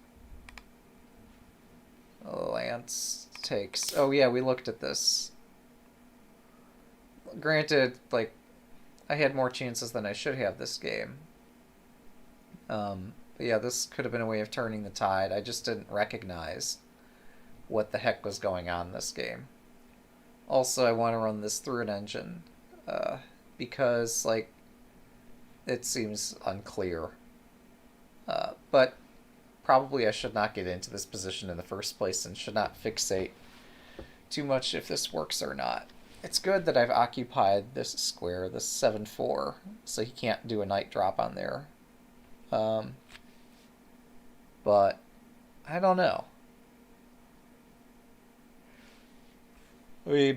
Lance takes... Oh yeah, we looked at this. Granted, like, I had more chances than I should have this game. Yeah, this could have been a way of turning the tide. I just didn't recognize what the heck was going on in this game. Also, I want to run this through an engine, because, like, it seems unclear. But probably I should not get into this position in the first place and should not fixate too much if this works or not. It's good that I've occupied this square, this 7-4, so he can't do a knight drop on there. But I don't know.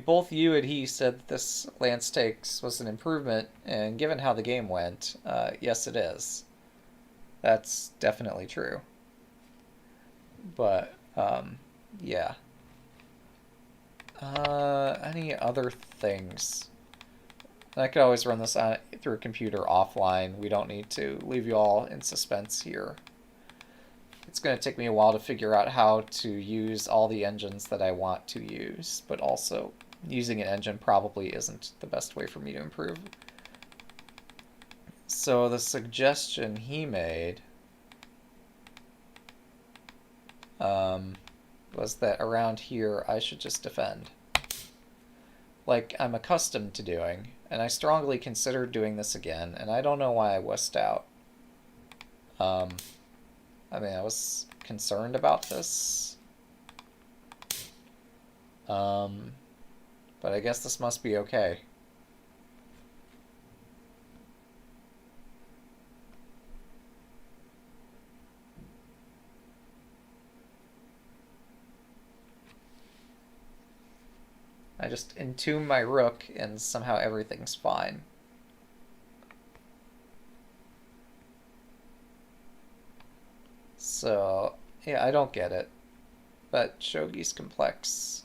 Both you and he said that this lance takes was an improvement, and given how the game went, yes it is. That's definitely true. But, yeah. Any other things? I could always run this through a computer offline. We don't need to leave you all in suspense here. It's going to take me a while to figure out how to use all the engines that I want to use, but also using an engine probably isn't the best way for me to improve. So the suggestion he made was that around here I should just defend. Like I'm accustomed to doing, and I strongly considered doing this again, and I don't know why I wussed out. I mean, I was concerned about this. But I guess this must be okay. I just entomb my rook and somehow everything's fine. So, yeah, I don't get it. But shogi's complex.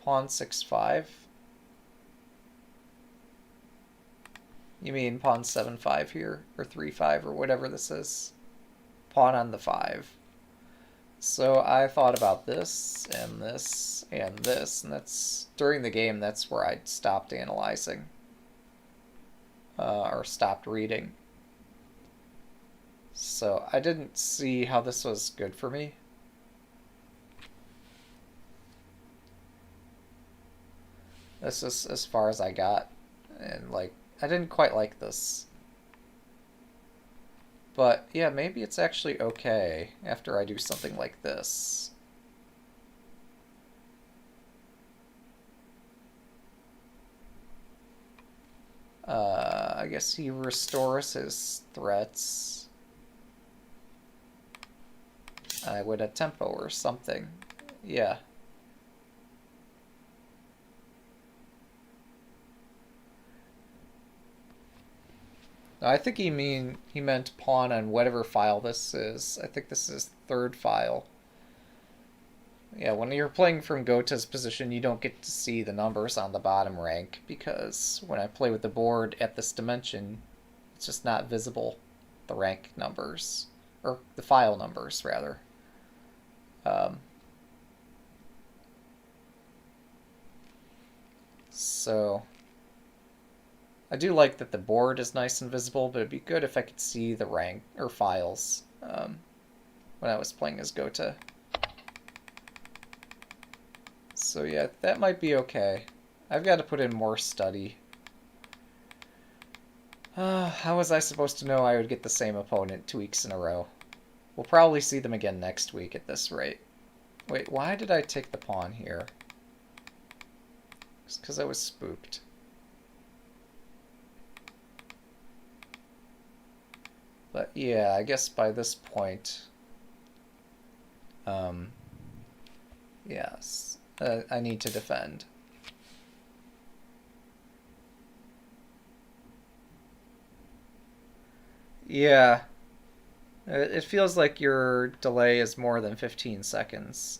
Pawn 6-5? You mean pawn 7-5 here? Or 3-5 or whatever this is? Pawn on the 5. So I thought about this, and this, and this, and that's, during the game, that's where I stopped analyzing. Or stopped reading. So I didn't see how this was good for me. This is as far as I got. And, like, I didn't quite like this. But, yeah, maybe it's actually okay after I do something like this. I guess he restores his threats. I would a tempo or something. Yeah. I think he meant pawn on whatever file this is. I think this is third file. Yeah, when you're playing from Gota's position, you don't get to see the numbers on the bottom rank, because when I play with the board at this dimension, it's just not visible, the rank numbers. Or the file numbers, rather. So I do like that the board is nice and visible, but it'd be good if I could see the rank or files when I was playing as Gota. So yeah, that might be okay. I've got to put in more study. How was I supposed to know I would get the same opponent 2 weeks in a row? We'll probably see them again next week at this rate. Wait, why did I take the pawn here? It's because I was spooked. But yeah, I guess by this point, yes, I need to defend. Yeah, it feels like your delay is more than 15 seconds.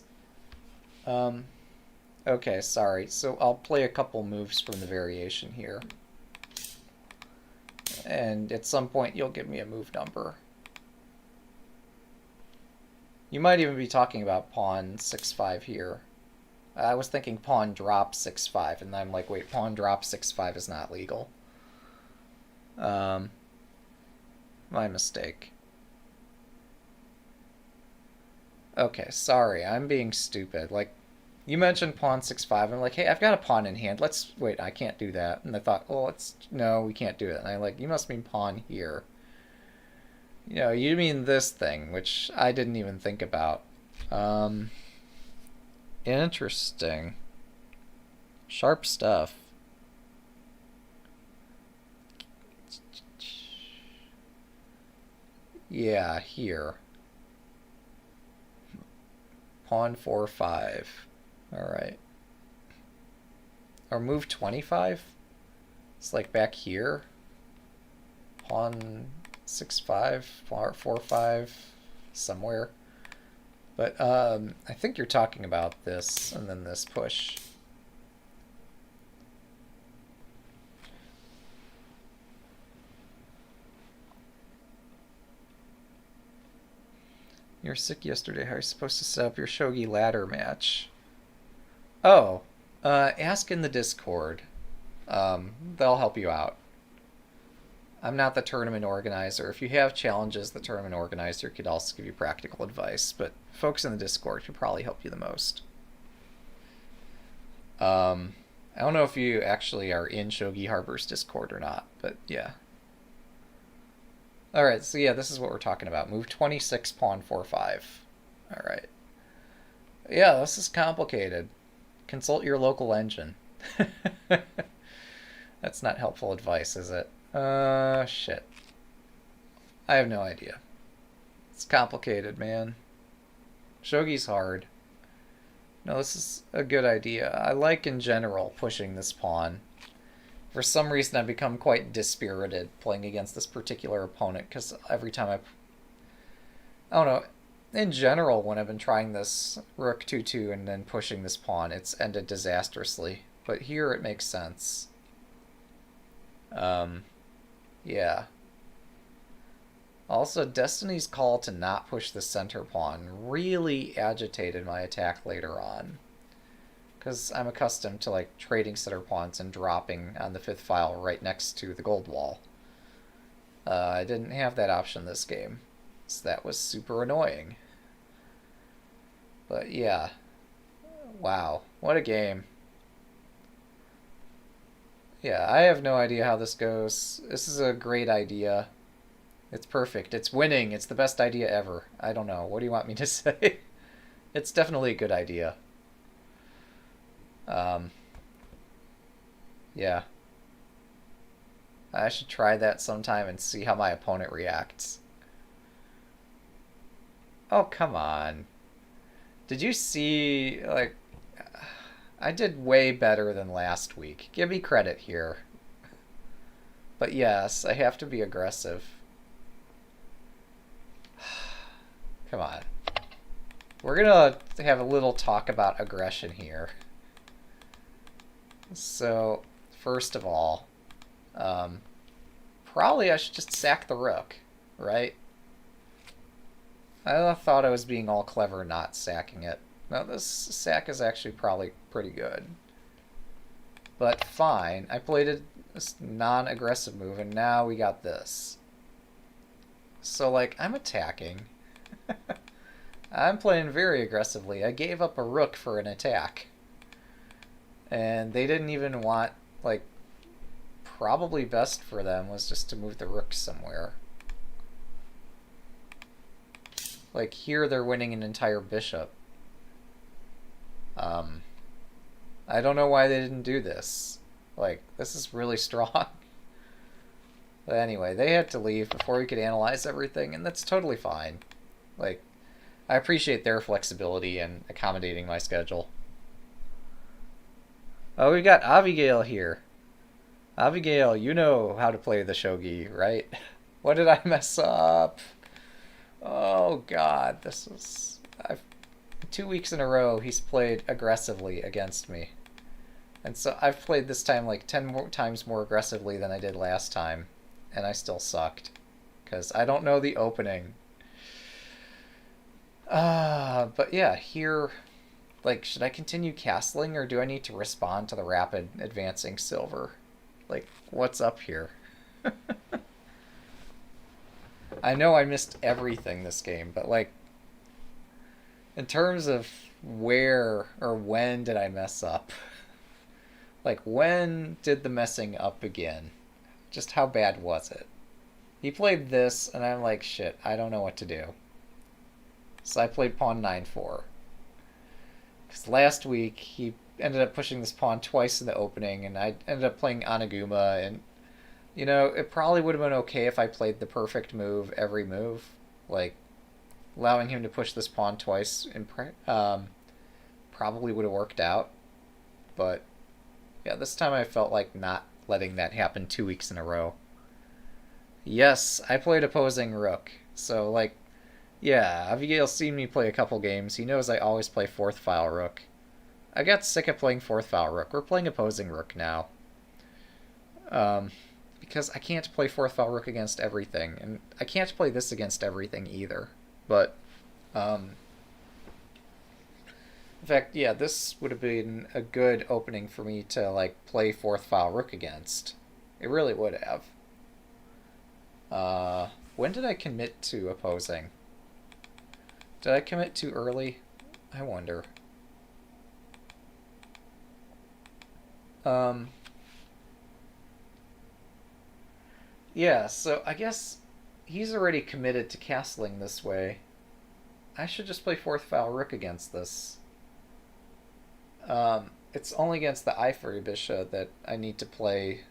Okay, sorry. So I'll play a couple moves from the variation here. And at some point you'll give me a move number. You might even be talking about pawn 6-5 here. I was thinking pawn drop 6-5, and I'm like, wait, pawn drop 6-5 is not legal. My mistake. Okay, sorry, I'm being stupid. Like, you mentioned pawn 6-5. I'm like, hey, I've got a pawn in hand. Let's wait. I can't do that. And I thought, well, no, we can't do it. And I'm like, you must mean pawn here. You know, you mean this thing, which I didn't even think about. Interesting. Sharp stuff. Yeah, here. Pawn 4-5. Alright. Or move 25? It's like back here. Pawn 6-5, 4-5, somewhere. But I think you're talking about this and then this push. You were sick yesterday. How are you supposed to set up your shogi ladder match? Oh, ask in the Discord. They'll help you out. I'm not the tournament organizer. If you have challenges, the tournament organizer could also give you practical advice, but folks in the Discord could probably help you the most. I don't know if you actually are in Shogi Harbor's Discord or not, but yeah. Alright, so yeah, this is what we're talking about. Move 26, pawn 4-5. Alright. Yeah, this is complicated. Consult your local engine. That's not helpful advice, is it? Shit. I have no idea. It's complicated, man. Shogi's hard. No, this is a good idea. I like, in general, pushing this pawn. For some reason, I've become quite dispirited playing against this particular opponent, because every time I don't know, in general, when I've been trying this rook 2-2 and then pushing this pawn, it's ended disastrously. But here it makes sense. Yeah. Also, Destiny's call to not push the center pawn really agitated my attack later on. Because I'm accustomed to like trading center pawns and dropping on the 5th file right next to the gold wall. I didn't have that option this game, so that was super annoying. But yeah, wow, what a game. Yeah, I have no idea how this goes. This is a great idea. It's perfect. It's winning. It's the best idea ever. I don't know. What do you want me to say? It's definitely a good idea. Yeah. I should try that sometime and see how my opponent reacts. Oh, come on. Did you see, like, I did way better than last week. Give me credit here. But yes, I have to be aggressive. Come on. We're gonna have a little talk about aggression here. So, first of all, probably I should just sack the rook, right? I thought I was being all clever not sacking it. No, this sack is actually probably pretty good. But fine, I played this non-aggressive move, and now we got this. So, like, I'm attacking. I'm playing very aggressively. I gave up a rook for an attack. And they didn't even want, like, probably best for them was just to move the rook somewhere. Like, here they're winning an entire bishop. I don't know why they didn't do this. Like, this is really strong. But anyway, they had to leave before we could analyze everything, and that's totally fine. Like, I appreciate their flexibility and accommodating my schedule. Oh, we got Abigail here. Abigail, you know how to play the shogi, right? What did I mess up? Oh god, this is... 2 weeks in a row he's played aggressively against me. And so I've played this time like 10 times more aggressively than I did last time. And I still sucked. Because I don't know the opening. But yeah, here... Like, should I continue castling, or do I need to respond to the rapid advancing silver? Like, what's up here? I know I missed everything this game, but, like, in terms of where or when did I mess up? Like, when did the messing up begin? Just how bad was it? He played this, and I'm like, shit, I don't know what to do. So I played pawn 9-4. Because last week, he ended up pushing this pawn twice in the opening, and I ended up playing Anaguma, and, you know, it probably would have been okay if I played the perfect move every move. Like, allowing him to push this pawn twice in probably would have worked out. But, yeah, this time I felt like not letting that happen 2 weeks in a row. Yes, I played opposing rook. So, like, yeah, Abigail's seen me play a couple games. He knows I always play 4th file rook. I got sick of playing 4th file rook. We're playing opposing rook now. Because I can't play 4th file rook against everything. And I can't play this against everything either. But, In fact, yeah, this would have been a good opening for me to, like, play fourth file rook against. It really would have. When did I commit to opposing? Did I commit too early? I wonder. Yeah, so I guess he's already committed to castling this way. I should just play fourth file rook against this. It's only against the ivory bishop that I need to play.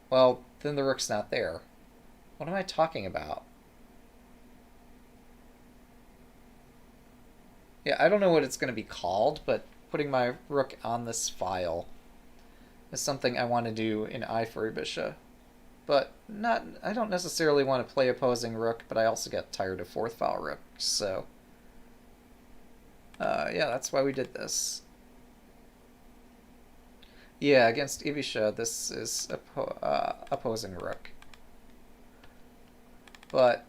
Well, then the rook's not there. What am I talking about? Yeah, I don't know what it's going to be called, but putting my rook on this file is something I want to do in ivory bishop. But not. I don't necessarily want to play opposing rook, but I also get tired of fourth file rook, so yeah, that's why we did this. Yeah, against Ivisha, this is opposing rook. But,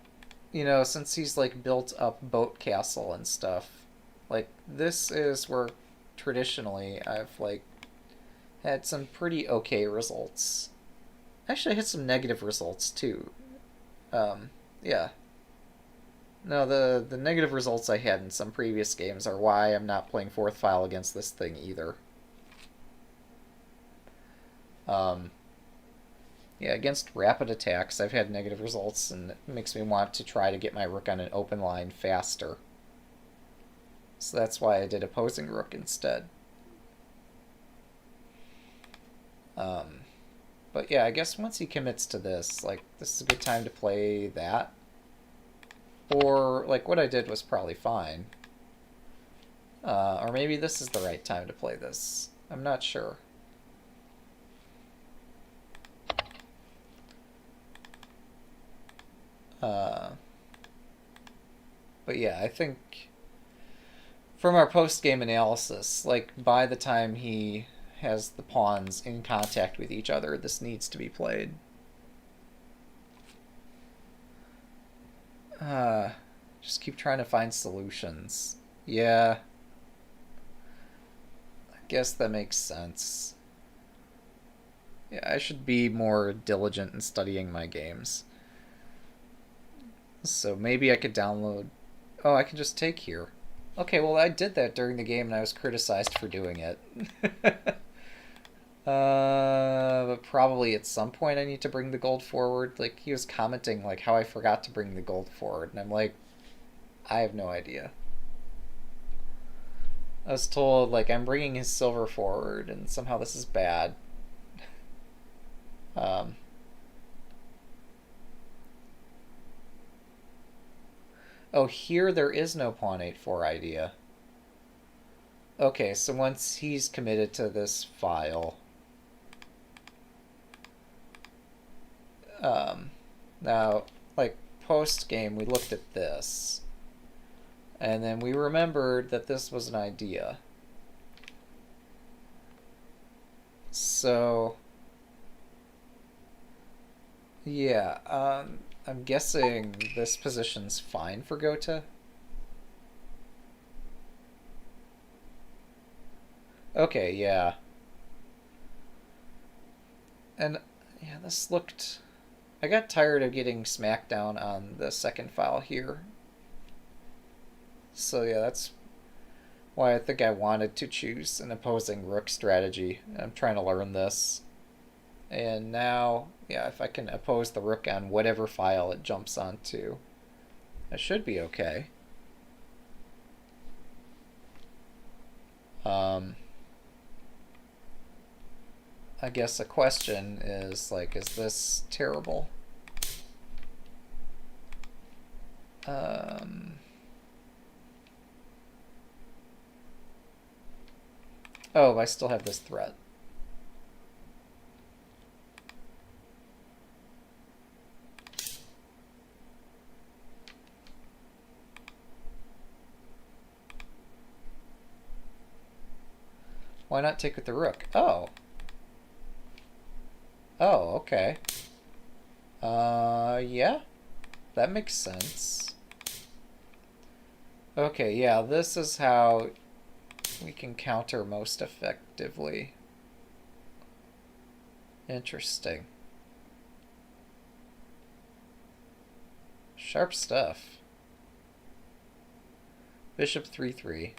you know, since he's, like, built up boat castle and stuff, like, this is where traditionally I've, like, had some pretty okay results. Actually, I had some negative results, too. Yeah. No, the negative results I had in some previous games are why I'm not playing fourth file against this thing either. Yeah, against rapid attacks, I've had negative results, and it makes me want to try to get my rook on an open line faster. So that's why I did opposing rook instead. But yeah, I guess once he commits to this, like, this is a good time to play that. Or, like, what I did was probably fine. Or maybe this is the right time to play this. I'm not sure. But yeah, I think from our post-game analysis, like, by the time he has the pawns in contact with each other, this needs to be played. Just keep trying to find solutions. Yeah. I guess that makes sense. Yeah, I should be more diligent in studying my games. So maybe I could download... Oh, I can just take here. Okay, well, I did that during the game and I was criticized for doing it. But probably at some point I need to bring the gold forward. Like, he was commenting, like, how I forgot to bring the gold forward. And I'm like, I have no idea. I was told, like, I'm bringing his silver forward and somehow this is bad. Oh, here there is no pawn 8-4 idea. Okay, so once he's committed to this file... now, like, post-game, we looked at this. And then we remembered that this was an idea. So... yeah, I'm guessing this position's fine for Gota. Okay, yeah. And, yeah, this looked... I got tired of getting smacked down on the second file here. So, yeah, that's why I think I wanted to choose an opposing rook strategy. I'm trying to learn this. And now, yeah, if I can oppose the rook on whatever file it jumps onto, that should be okay. I guess a question is, like, is this terrible? Oh, I still have this threat. Why not take with the rook? Oh. Oh, okay. Yeah. That makes sense. Okay, yeah, this is how we can counter most effectively. Interesting. Sharp stuff. Bishop 3-3.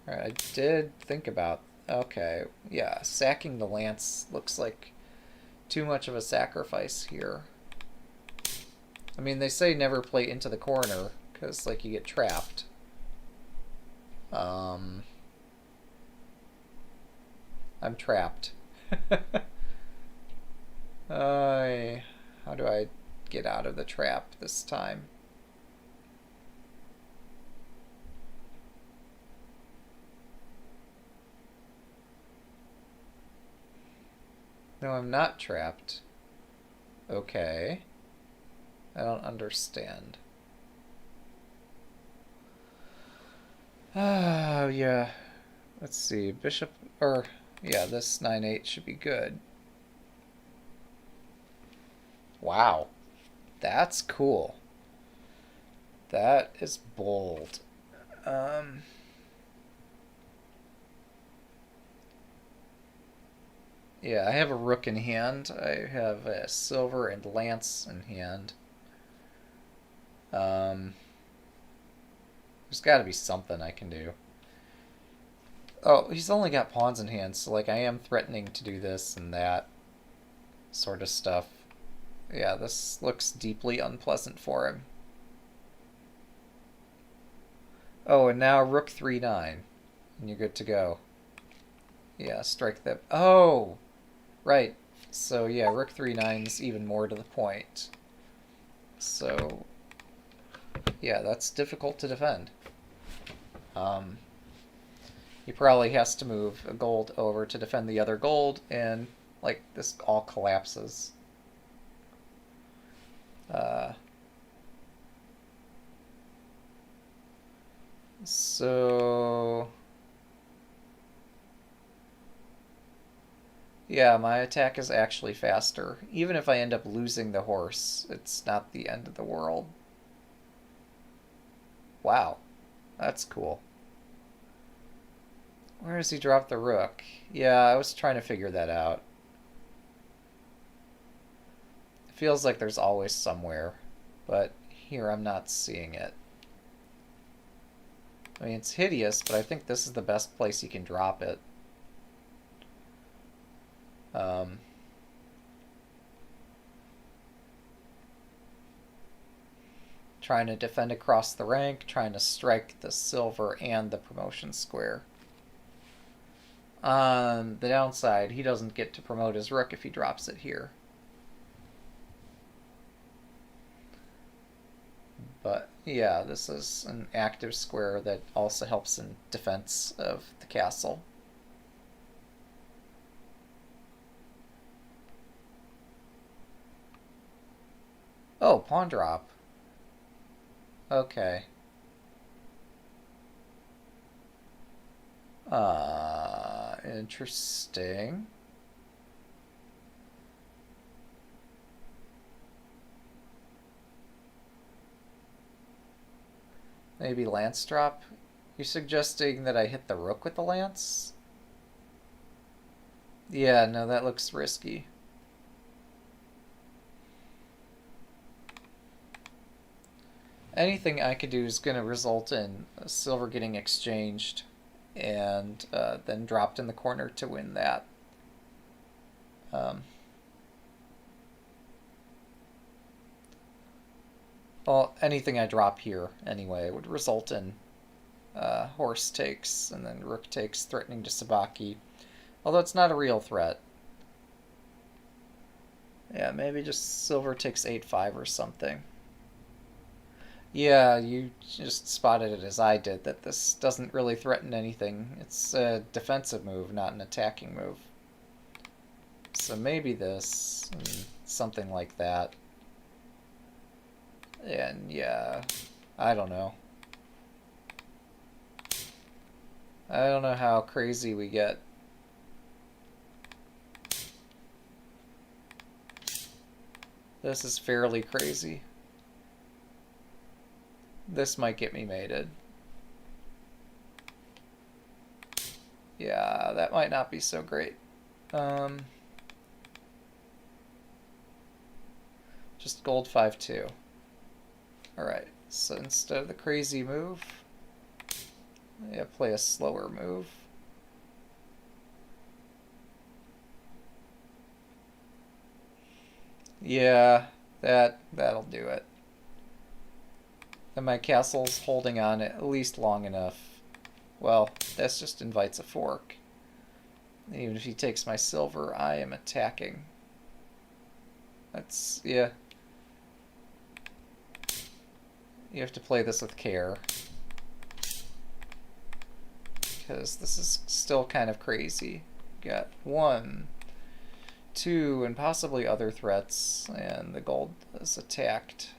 Alright, I did think about... Okay, yeah, sacking the lance looks like too much of a sacrifice here. I mean, they say never play into the corner, because, like, you get trapped. I'm trapped. How do I get out of the trap this time? No, I'm not trapped. Okay. I don't understand. Oh, yeah. Let's see. Bishop... Or, yeah, this 9-8 should be good. Wow. That's cool. That is bold. Yeah, I have a rook in hand. I have a silver and lance in hand. There's got to be something I can do. Oh, he's only got pawns in hand, so like I am threatening to do this and that sort of stuff. Yeah, this looks deeply unpleasant for him. Oh, and now rook 3-9, and you're good to go. Yeah, strike that. Oh, right. So yeah, rook 3-9's even more to the point. So yeah, that's difficult to defend. He probably has to move a gold over to defend the other gold, and like this all collapses. So yeah, my attack is actually faster. Even if I end up losing the horse, it's not the end of the world. Wow, that's cool. Where does he drop the rook? Yeah, I was trying to figure that out. It feels like there's always somewhere, but here I'm not seeing it. I mean, it's hideous, but I think this is the best place you can drop it. Trying to defend across the rank, trying to strike the silver and the promotion square. On the downside, he doesn't get to promote his rook if he drops it here. But yeah, this is an active square that also helps in defense of the castle. Oh, pawn drop. Okay. Interesting. Maybe lance drop? You're suggesting that I hit the rook with the lance? Yeah, no, that looks risky. Anything I could do is going to result in silver getting exchanged and then dropped in the corner to win that. Well, anything I drop here, anyway, would result in horse takes and then rook takes, threatening to sabaki. Although it's not a real threat. Yeah, maybe just silver takes 8-5 or something. Yeah, you just spotted it as I did, that this doesn't really threaten anything. It's a defensive move, not an attacking move. So maybe this, and something like that. And yeah, I don't know. I don't know how crazy we get. This is fairly crazy. This might get me mated. Yeah, that might not be so great. Just gold 5-2. Alright, so instead of the crazy move, yeah, play a slower move. Yeah, that'll do it. And my castle's holding on at least long enough. Well, this just invites a fork. Even if he takes my silver, I am attacking. That's, yeah. You have to play this with care. Because this is still kind of crazy. Got 1, 2, and possibly other threats, and the gold is attacked.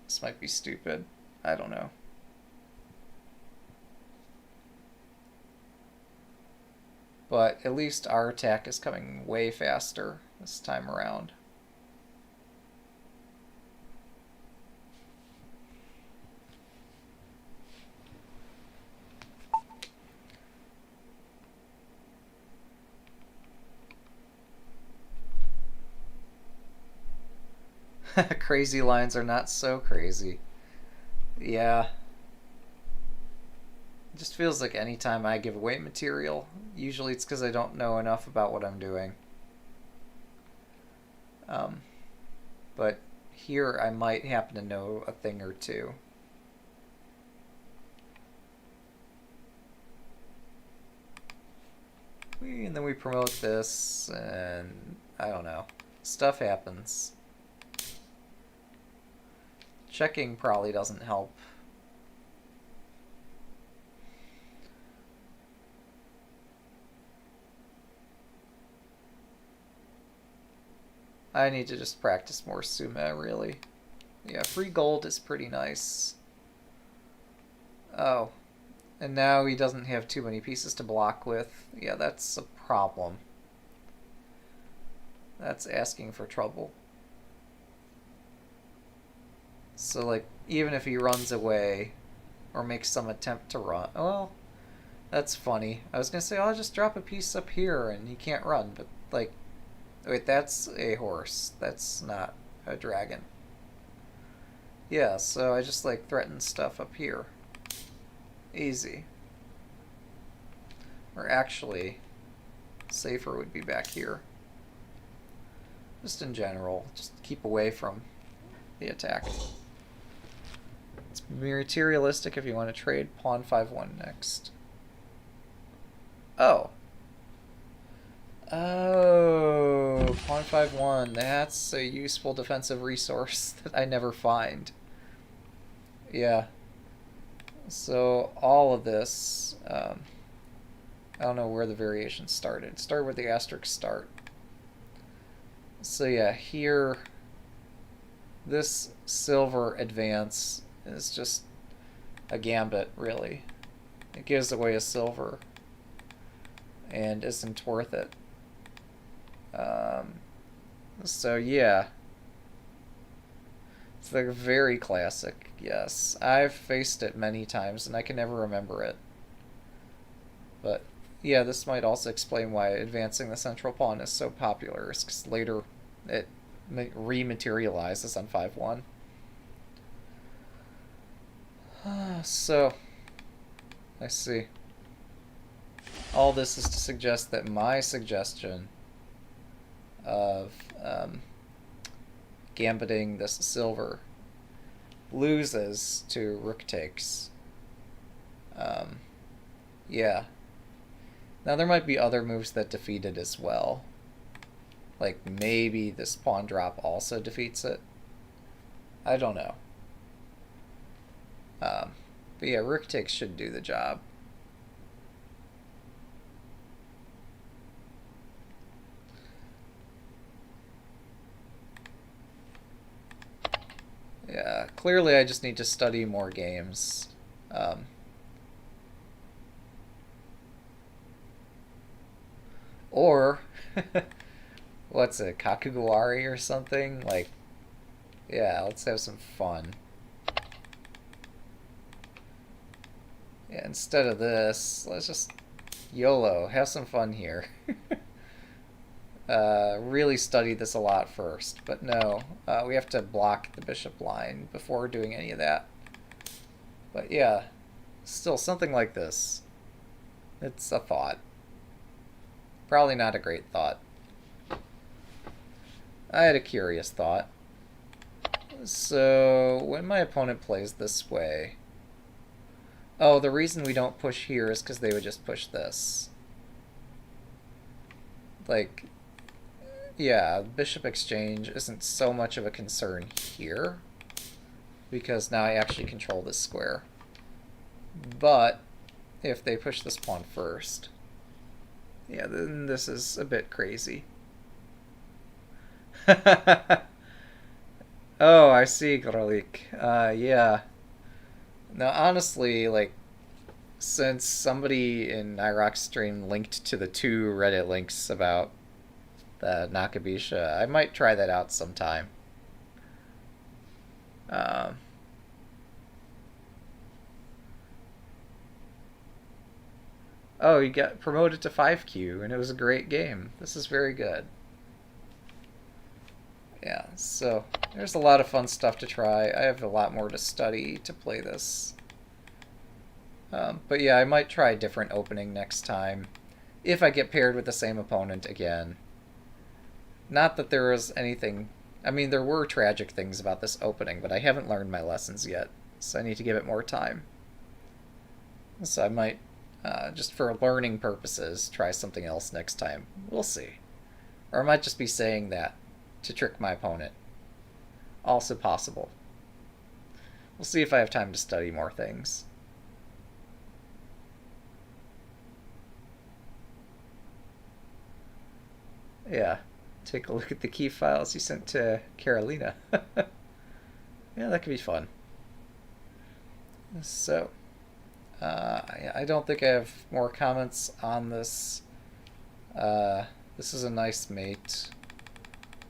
This might be stupid. I don't know. But at least our attack is coming way faster this time around. Crazy lines are not so crazy. Yeah. It just feels like anytime I give away material, usually it's because I don't know enough about what I'm doing. But here I might happen to know a thing or two. And then we promote this, and I don't know. Stuff happens. Checking probably doesn't help. I need to just practice more sume, really. Yeah, free gold is pretty nice. Oh. And now he doesn't have too many pieces to block with. Yeah, that's a problem. That's asking for trouble. So, like, even if he runs away or makes some attempt to run... Well, that's funny. I was going to say, oh, I'll just drop a piece up here and he can't run. But, like, wait, that's a horse. That's not a dragon. Yeah, so I just, like, threaten stuff up here. Easy. Or actually, safer would be back here. Just in general, just keep away from the attack. It's materialistic if you want to trade pawn 5-1 next. Oh. Oh, pawn 5-1. That's a useful defensive resource that I never find. Yeah. So all of this, I don't know where the variations started. Start where the asterisks start. So yeah, here, this silver advance is just a gambit, really. It gives away a silver and isn't worth it. So yeah, it's like very classic. Yes, I've faced it many times and I can never remember it. But yeah, this might also explain why advancing the central pawn is so popular. It's because later it rematerializes on 5-1. So, I see. All this is to suggest that my suggestion of gambiting this silver loses to rook takes. Yeah. Now there might be other moves that defeat it as well. Like maybe this pawn drop also defeats it. I don't know. But yeah, rook takes should do the job. Yeah, clearly I just need to study more games. Or, what's it, Kakugawari or something? Like, yeah, let's have some fun. Yeah, instead of this, let's just YOLO, have some fun here. Really study this a lot first, but no, we have to block the bishop line before doing any of that. But yeah, still something like this. It's a thought. Probably not a great thought. I had a curious thought. So, when my opponent plays this way... Oh, the reason we don't push here is because they would just push this. Like, yeah, bishop exchange isn't so much of a concern here, because now I actually control this square. But, if they push this pawn first, yeah, then this is a bit crazy. Oh, I see, grolich. Yeah. Now, honestly, like, since somebody in IROC's stream linked to the 2 Reddit links about the Nakabisha, I might try that out sometime. Oh, you got promoted to 5Q, and it was a great game. This is very good. Yeah, so there's a lot of fun stuff to try. I have a lot more to study to play this. But yeah, I might try a different opening next time, if I get paired with the same opponent again. Not that there was anything... I mean, there were tragic things about this opening, but I haven't learned my lessons yet, so I need to give it more time. So I might, just for learning purposes, try something else next time. We'll see. Or I might just be saying that to trick my opponent. Also possible. We'll see if I have time to study more things. Yeah, take a look at the key files you sent to Carolina. Yeah, that could be fun. So, I don't think I have more comments on this. This is a nice mate.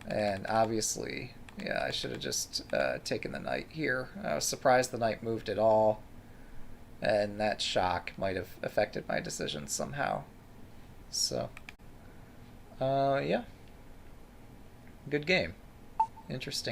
And obviously, yeah, I should have just taken the knight here. I was surprised the knight moved at all. And that shock might have affected my decision somehow. So, yeah. Good game. Interesting.